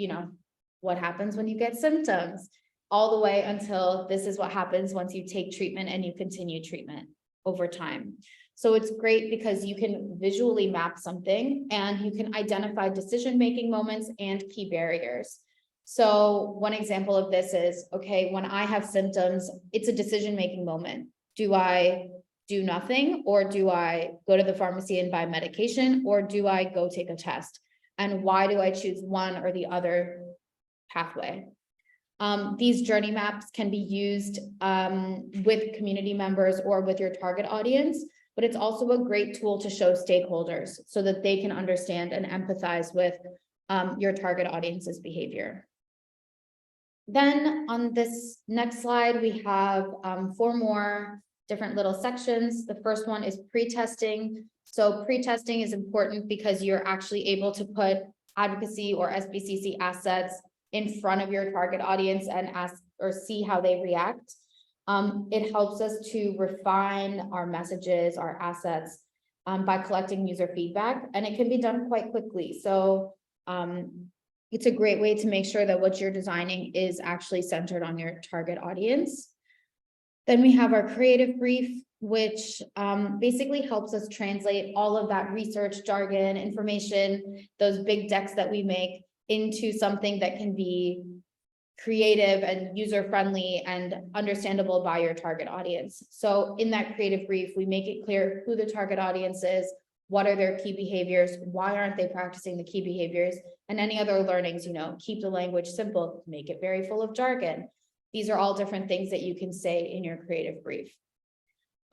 what happens when you get symptoms, all the way until this is what happens once you take treatment and you continue treatment over time. So it's great because you can visually map something and you can identify decision-making moments and key barriers. So one example of this is, okay, when I have symptoms, it's a decision-making moment. Do I do nothing, or do I go to the pharmacy and buy medication, or do I go take a test? And why do I choose one or the other pathway? These journey maps can be used with community members or with your target audience, but it's also a great tool to show stakeholders so that they can understand and empathize with your target audience's behavior. Then on this next slide, we have 4 more different little sections. The first one is pre-testing. So pre-testing is important because you're actually able to put advocacy or SBCC assets in front of your target audience and ask or see how they react. It helps us to refine our messages, our assets, by collecting user feedback, and it can be done quite quickly. So it's a great way to make sure that what you're designing is actually centered on your target audience. Then we have our creative brief, which basically helps us translate all of that research jargon, information, those big decks that we make into something that can be creative and user-friendly and understandable by your target audience. So in that creative brief, we make it clear who the target audience is, what are their key behaviors, why aren't they practicing the key behaviors, and any other learnings, keep the language simple, make it very full of jargon. These are all different things that you can say in your creative brief.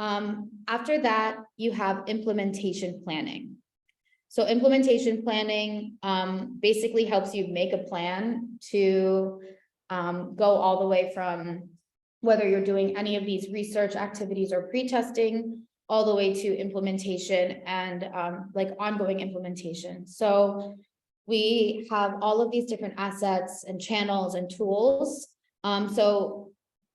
After that, you have implementation planning. So implementation planning basically helps you make a plan to go all the way from whether you're doing any of these research activities or pre-testing, all the way to implementation and like ongoing implementation. So we have all of these different assets and channels and tools. So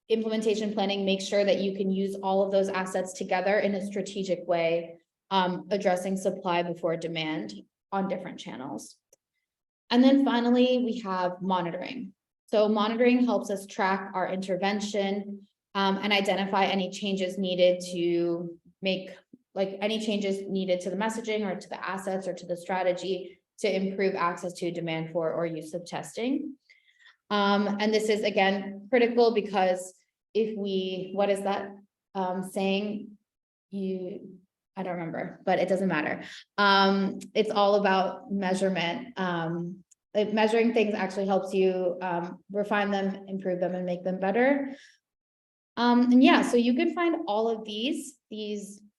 implementation planning makes sure that you can use all of those assets together in a strategic way, addressing supply before demand on different channels. And then finally, we have monitoring. So monitoring helps us track our intervention and identify any changes needed to make, like any changes needed to the messaging or to the assets or to the strategy to improve access to, demand for, or use of testing. And this is again critical because if we, what is that saying? I don't remember, but it doesn't matter. It's all about measurement. Measuring things actually helps you refine them, improve them, and make them better. And yeah, so you can find all of these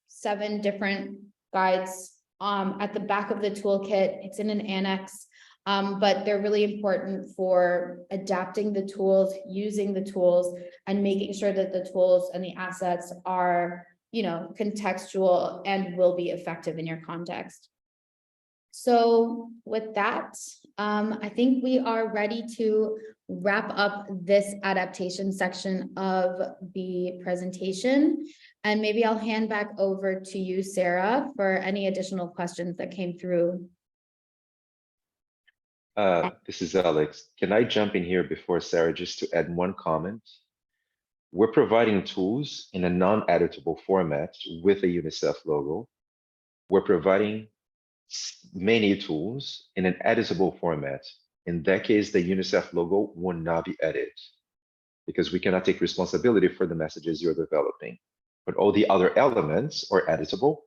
7 different guides at the back of the toolkit. It's in an annex, but they're really important for adapting the tools, using the tools, and making sure that the tools and the assets are, contextual and will be effective in your context. So with that, I think we are ready to wrap up this adaptation section of the presentation. And maybe I'll hand back over to you, Sarah, for any additional questions that came through. This is Alex. Can I jump in here before Sarah, just to add one comment? We're providing tools in a non-editable format with a Unicef logo. We're providing many tools in an editable format. In that case, the Unicef logo will not be edited because we cannot take responsibility for the messages you're developing. But all the other elements are editable,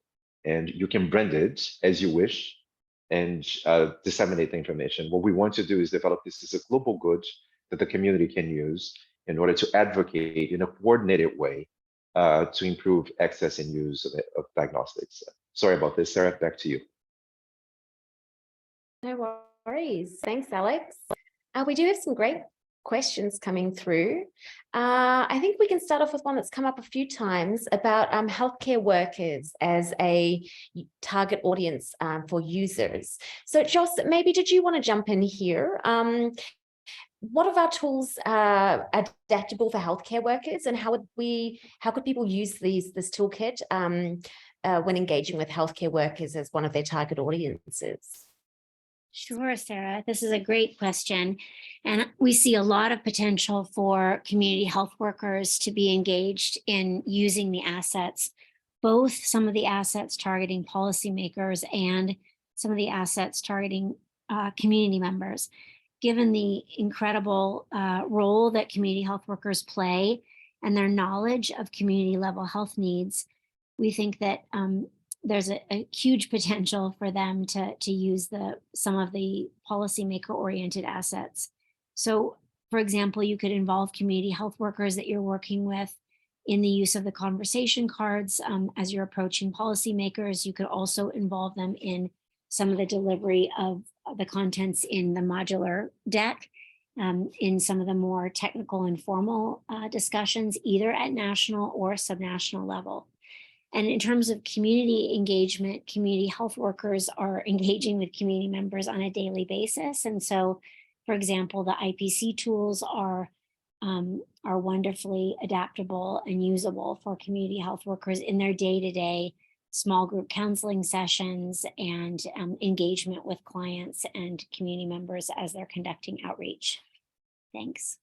and you can brand it as you wish and disseminate the information. What we want to do is develop this as a global good that the community can use in order to advocate in a coordinated way to improve access and use of diagnostics. Sorry about this, Sarah, back to you. No worries. Thanks, Alex. We do have some great questions coming through. I think we can start off with one that's come up a few times about healthcare workers as a target audience for users. So Joss, maybe did you want to jump in here? What of our tools are adaptable for healthcare workers, and how could people use this toolkit when engaging with healthcare workers as one of their target audiences? Sure, Sarah, this is a great question. And we see a lot of potential for community health workers to be engaged in using the assets, both some of the assets targeting policymakers and some of the assets targeting community members. Given the incredible role that community health workers play and their knowledge of community level health needs, we think that there's a huge potential for them to use some of the policymaker oriented assets. So for example, you could involve community health workers that you're working with in the use of the conversation cards as you're approaching policymakers. You could also involve them in some of the delivery of the contents in the modular deck. in some of the more technical and formal discussions, either at national or subnational level. And in terms of community engagement, community health workers are engaging with community members on a daily basis. And so, for example, the IPC tools are wonderfully adaptable and usable for community health workers in their day-to-day small group counseling sessions and engagement with clients and community members as they're conducting outreach. Thanks.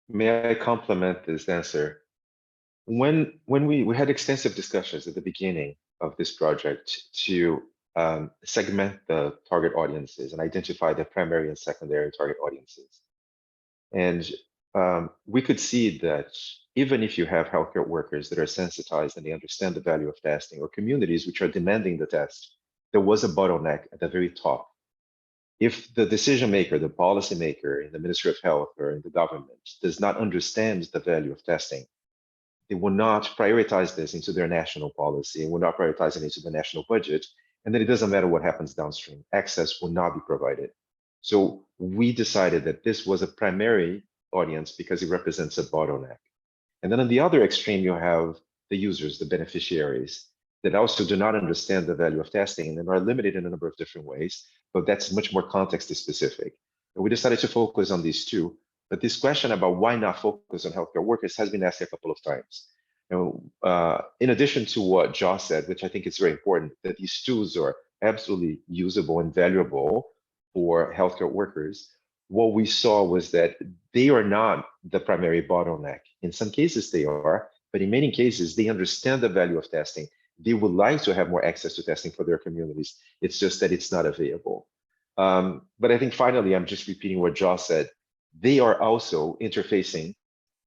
May I complement this answer? When we had extensive discussions at the beginning of this project to segment the target audiences and identify the primary and secondary target audiences. And we could see that even if you have healthcare workers that are sensitized and they understand the value of testing, or communities which are demanding the test, there was a bottleneck at the very top. If the decision maker, the policy maker in the Ministry of Health or in the government does not understand the value of testing, they will not prioritize this into their national policy and will not prioritize it into the national budget. And then it doesn't matter what happens downstream, access will not be provided. So we decided that this was a primary audience because it represents a bottleneck. And then on the other extreme, you have the users, the beneficiaries, that also do not understand the value of testing and are limited in a number of different ways, but that's much more context specific. And we decided to focus on these two. But this question about why not focus on healthcare workers has been asked a couple of times. In addition to what Joss said, which I think is very important, that these tools are absolutely usable and valuable for healthcare workers, what we saw was that they are not the primary bottleneck. In some cases they are, but in many cases they understand the value of testing. They would like to have more access to testing for their communities. It's just that it's not available. But I think finally, I'm just repeating what Joss said. They are also interfacing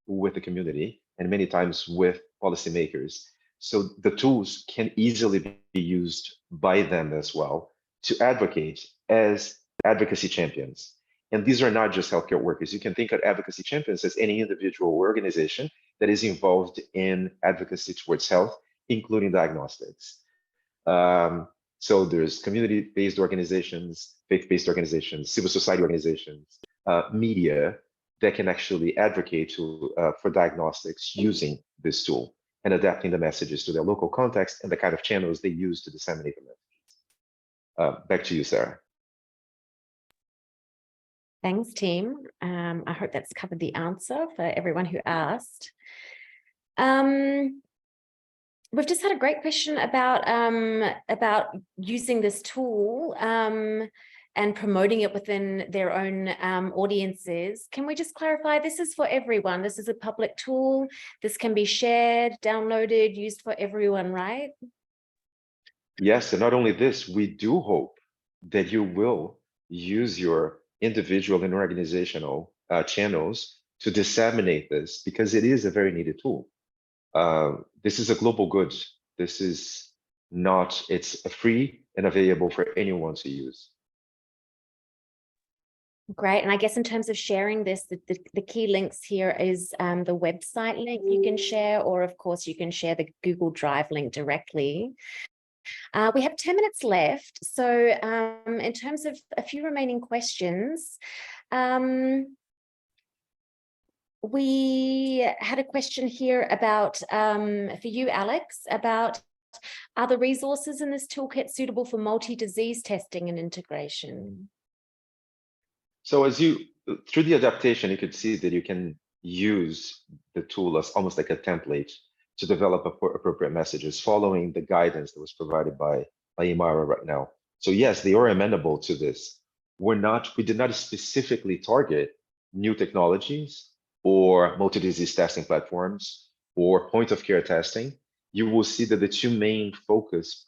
with the community and many times with policymakers. So the tools can easily be used by them as well to advocate as advocacy champions. And these are not just healthcare workers. You can think of advocacy champions as any individual or organization that is involved in advocacy towards health, including diagnostics. So there's community-based organizations, faith-based organizations, civil society organizations, media that can actually advocate for diagnostics using this tool and adapting the messages to their local context and the kind of channels they use to disseminate the messages. Back to you, Sarah. Thanks, team. I hope that's covered the answer for everyone who asked. We've just had a great question about using this tool and promoting it within their own audiences. Can we just clarify, this is for everyone? This is a public tool. This can be shared, downloaded, used for everyone, right? Yes, and not only this, we do hope that you will use your individual and organizational channels to disseminate this, because it is a very needed tool. This is a global good. This is not, it's free and available for anyone to use. Great. And I guess in terms of sharing this, the key links here is the website link you can share, or of course you can share the Google Drive link directly. We have 10 minutes left. So in terms of a few remaining questions, we had a question here about, for you, Alex, about, are the resources in this toolkit suitable for multi-disease testing and integration? So through the adaptation, you could see that you can use the tool as almost like a template to develop appropriate messages following the guidance that was provided by Imara right now. So yes, they are amenable to this. We did not specifically target new technologies or multi-disease testing platforms or point of care testing. You will see that the two main focus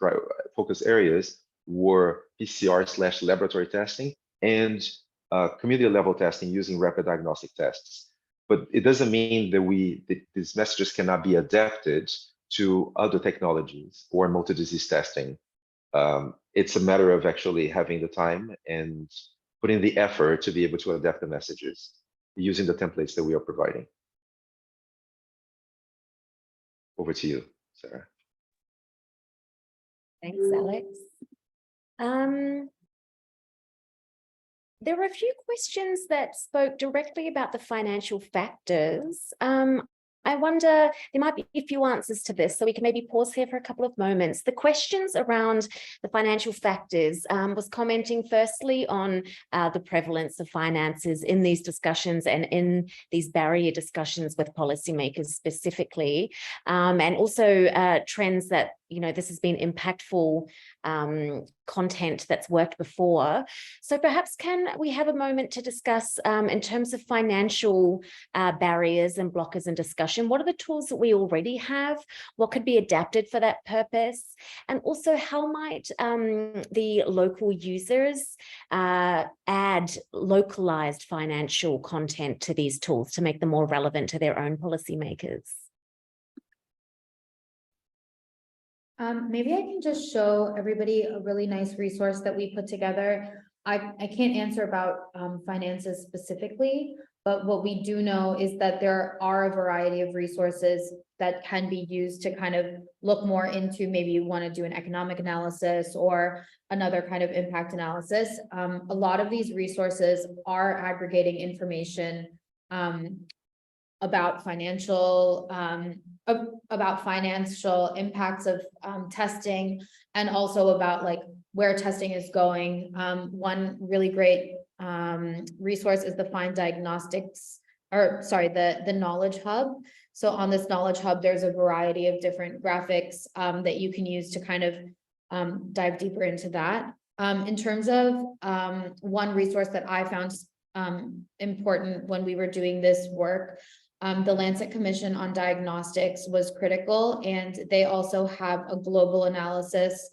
areas were PCR/laboratory testing and community level testing using rapid diagnostic tests. But it doesn't mean that these messages cannot be adapted to other technologies or multi-disease testing. It's a matter of actually having the time and putting the effort to be able to adapt the messages using the templates that we are providing. Over to you, Sarah. Thanks, Alex. There were a few questions that spoke directly about the financial factors. I wonder, there might be a few answers to this, so we can maybe pause here for a couple of moments. The questions around the financial factors was commenting firstly on the prevalence of finances in these discussions and in these barrier discussions with policymakers specifically, and also trends that, you know, this has been impactful content that's worked before. So perhaps can we have a moment to discuss in terms of financial barriers and blockers and discussion, what are the tools that we already have? What could be adapted for that purpose? And also how might the local users add localized financial content to these tools to make them more relevant to their own policymakers? Maybe I can just show everybody a really nice resource that we put together. I can't answer about finances specifically, but what we do know is that there are a variety of resources that can be used to kind of look more into, maybe you want to do an economic analysis or another kind of impact analysis. A lot of these resources are aggregating information about financial impacts of testing, and also about like where testing is going. One really great resource is the the Knowledge Hub. So on this Knowledge Hub, there's a variety of different graphics that you can use to kind of dive deeper into that. In terms of one resource that I found important when we were doing this work, the Lancet Commission on Diagnostics was critical, and they also have a global analysis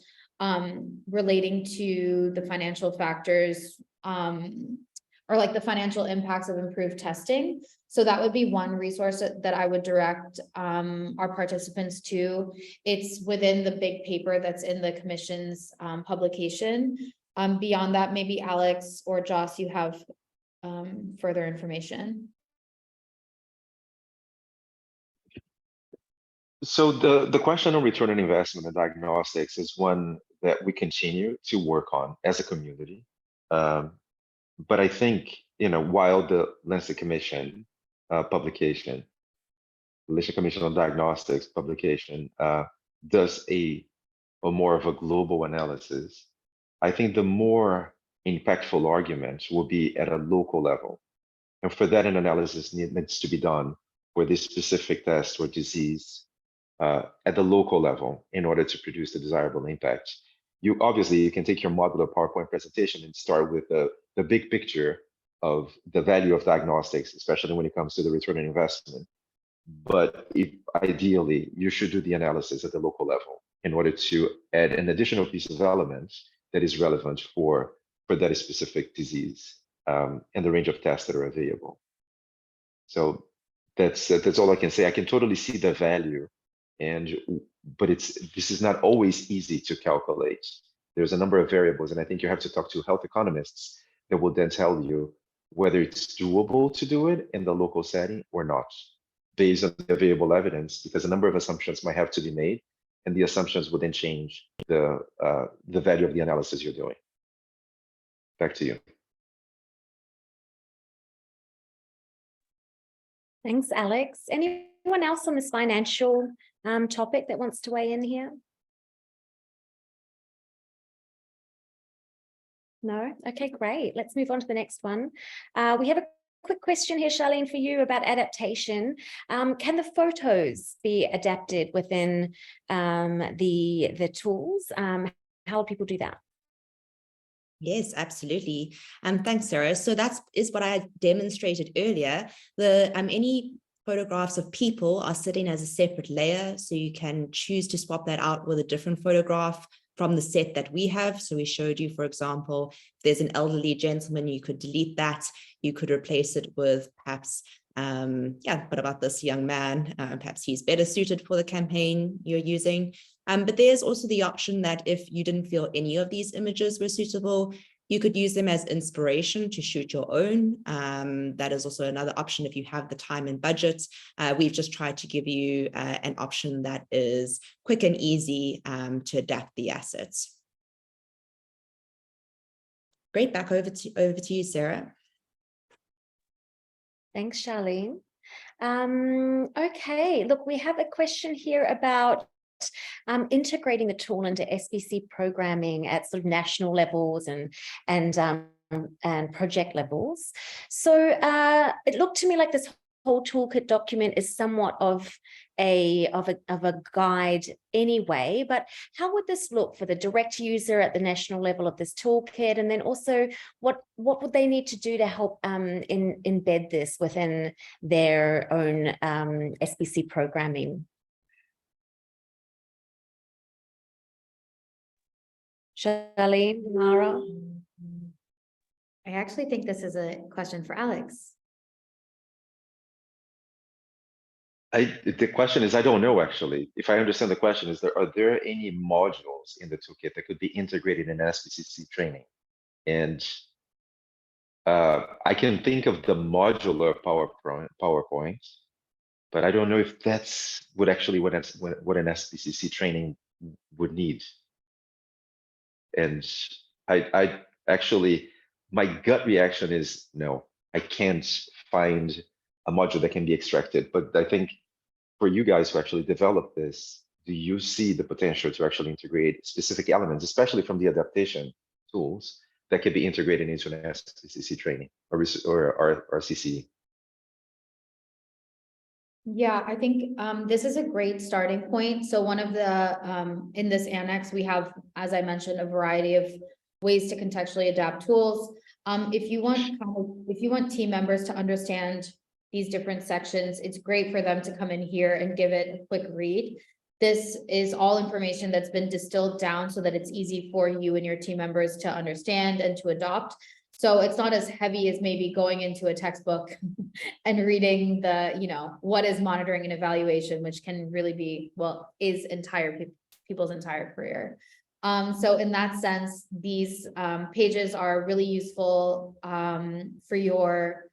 relating to the financial factors or like the financial impacts of improved testing. So that would be one resource that I would direct our participants to. It's within the big paper that's in the Commission's publication. Beyond that, maybe Alex or Joss, you have further information. So the question on return on investment and diagnostics is one that we continue to work on as a community. But I think, you know, while the Lancet Commission publication, Lancet Commission on Diagnostics publication does a more of a global analysis, I think the more impactful arguments will be at a local level. And for that, an analysis needs to be done for this specific test or disease at the local level in order to produce the desirable impact. You can take your modular PowerPoint presentation and start with the big picture of the value of diagnostics, especially when it comes to the return on investment. But ideally, you should do the analysis at the local level in order to add an additional piece of elements that is relevant for that specific disease and the range of tests that are available. So that's all I can say. I can totally see the value, but this is not always easy to calculate. There's a number of variables, and I think you have to talk to health economists that will then tell you whether it's doable to do it in the local setting or not, based on the available evidence, because a number of assumptions might have to be made, and the assumptions will then change the value of the analysis you're doing. Back to you. Thanks, Alex. Anyone else on this financial topic that wants to weigh in here? No? Okay, great. Let's move on to the next one. We have a quick question here, Sharleen, for you about adaptation. Can the photos be adapted within the tools? How will people do that? Yes, absolutely. Thanks, Sarah. So that is what I demonstrated earlier. Any photographs of people are sitting as a separate layer, so you can choose to swap that out with a different photograph from the set that we have. So we showed you, for example, if there's an elderly gentleman, you could delete that. You could replace it with perhaps, what about this young man? Perhaps he's better suited for the campaign you're using. But there's also the option that if you didn't feel any of these images were suitable, you could use them as inspiration to shoot your own. That is also another option if you have the time and budget. We've just tried to give you an option that is quick and easy to adapt the assets. Great, back over to you, Sarah. Thanks, Sharleen. Okay, look, we have a question here about integrating the tool into SBC programming at sort of national levels and project levels. So it looked to me like this whole toolkit document is somewhat of a guide anyway, but how would this look for the direct user at the national level of this toolkit? And then also what would they need to do to help embed this within their own SBC programming? Sharleen, Imara? I actually think this is a question for Alex. The question is, I don't know, actually. If I understand the question, are there any modules in the toolkit that could be integrated in SBCC training? And I can think of the modular PowerPoint, but I don't know if that's what an SBCC training would need. And I actually, my gut reaction is no, I can't find a module that can be extracted. But I think for you guys who actually develop this, do you see the potential to actually integrate specific elements, especially from the adaptation tools, that could be integrated into an SBCC training or CCE? Yeah, I think this is a great starting point. So one of the, in this annex, we have, as I mentioned, a variety of ways to contextually adapt tools. If you want team members to understand these different sections, it's great for them to come in here and give it a quick read. This is all information that's been distilled down so that it's easy for you and your team members to understand and to adopt. So it's not as heavy as maybe going into a textbook and reading the, what is monitoring and evaluation, which can really be, well, is people's entire career. So in that sense, these pages are really useful for your,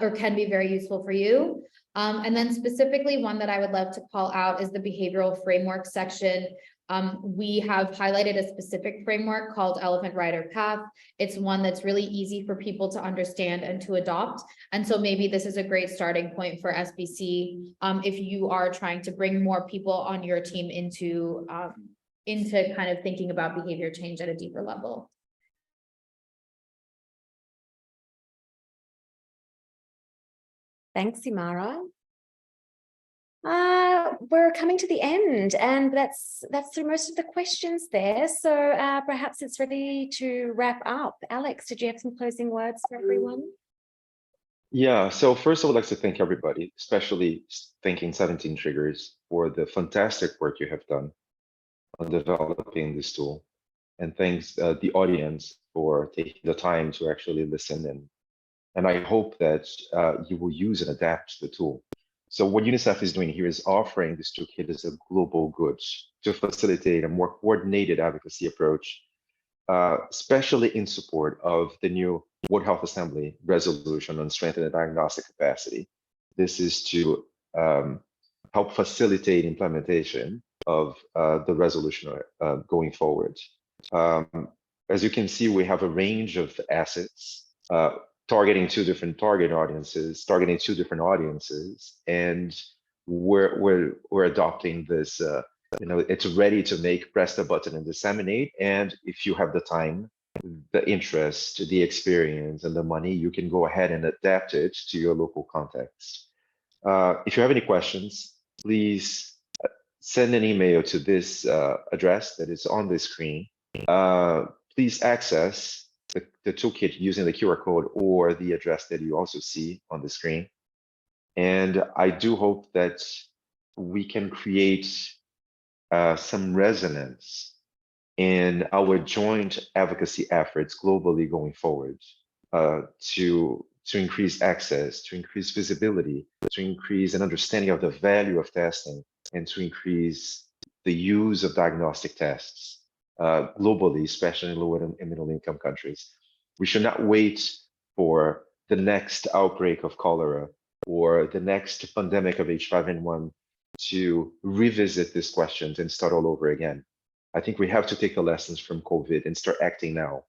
or can be very useful for you. And then specifically one that I would love to call out is the behavioral framework section. We have highlighted a specific framework called Elephant Rider Path. It's one that's really easy for people to understand and to adopt. And so maybe this is a great starting point for SBC if you are trying to bring more people on your team into kind of thinking about behavior change at a deeper level. Thanks, Imara. We're coming to the end, and that's through most of the questions there. So perhaps it's ready to wrap up. Alex, did you have some closing words for everyone? Yeah, so first I would like to thank everybody, especially thanking 17 Triggers for the fantastic work you have done on developing this tool. And thanks the audience for taking the time to actually listen. And I hope that you will use and adapt the tool. So what Unicef is doing here is offering this toolkit as a global good to facilitate a more coordinated advocacy approach, especially in support of the new World Health Assembly resolution on strengthening diagnostic capacity. This is to help facilitate implementation of the resolution going forward. As you can see, we have a range of assets targeting two different audiences, and we're adopting this. It's ready to make, press the button and disseminate. And if you have the time, the interest, the experience, and the money, you can go ahead and adapt it to your local context. If you have any questions, please send an email to this address that is on the screen. Please access the toolkit using the QR code or the address that you also see on the screen. And I do hope that we can create some resonance in our joint advocacy efforts globally going forward to increase access, to increase visibility, to increase an understanding of the value of testing, and to increase the use of diagnostic tests globally, especially in lower and middle income countries. We should not wait for the next outbreak of cholera or the next pandemic of H5N1 to revisit these questions and start all over again. I think we have to take the lessons from COVID and start acting now.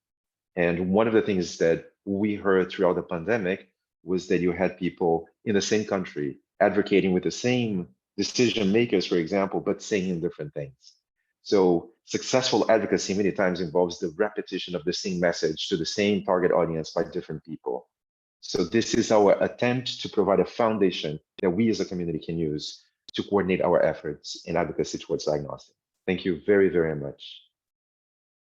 And one of the things that we heard throughout the pandemic was that you had people in the same country advocating with the same decision makers, for example, but saying different things. So successful advocacy many times involves the repetition of the same message to the same target audience by different people. So this is our attempt to provide a foundation that we as a community can use to coordinate our efforts in advocacy towards diagnostic. Thank you very, very much.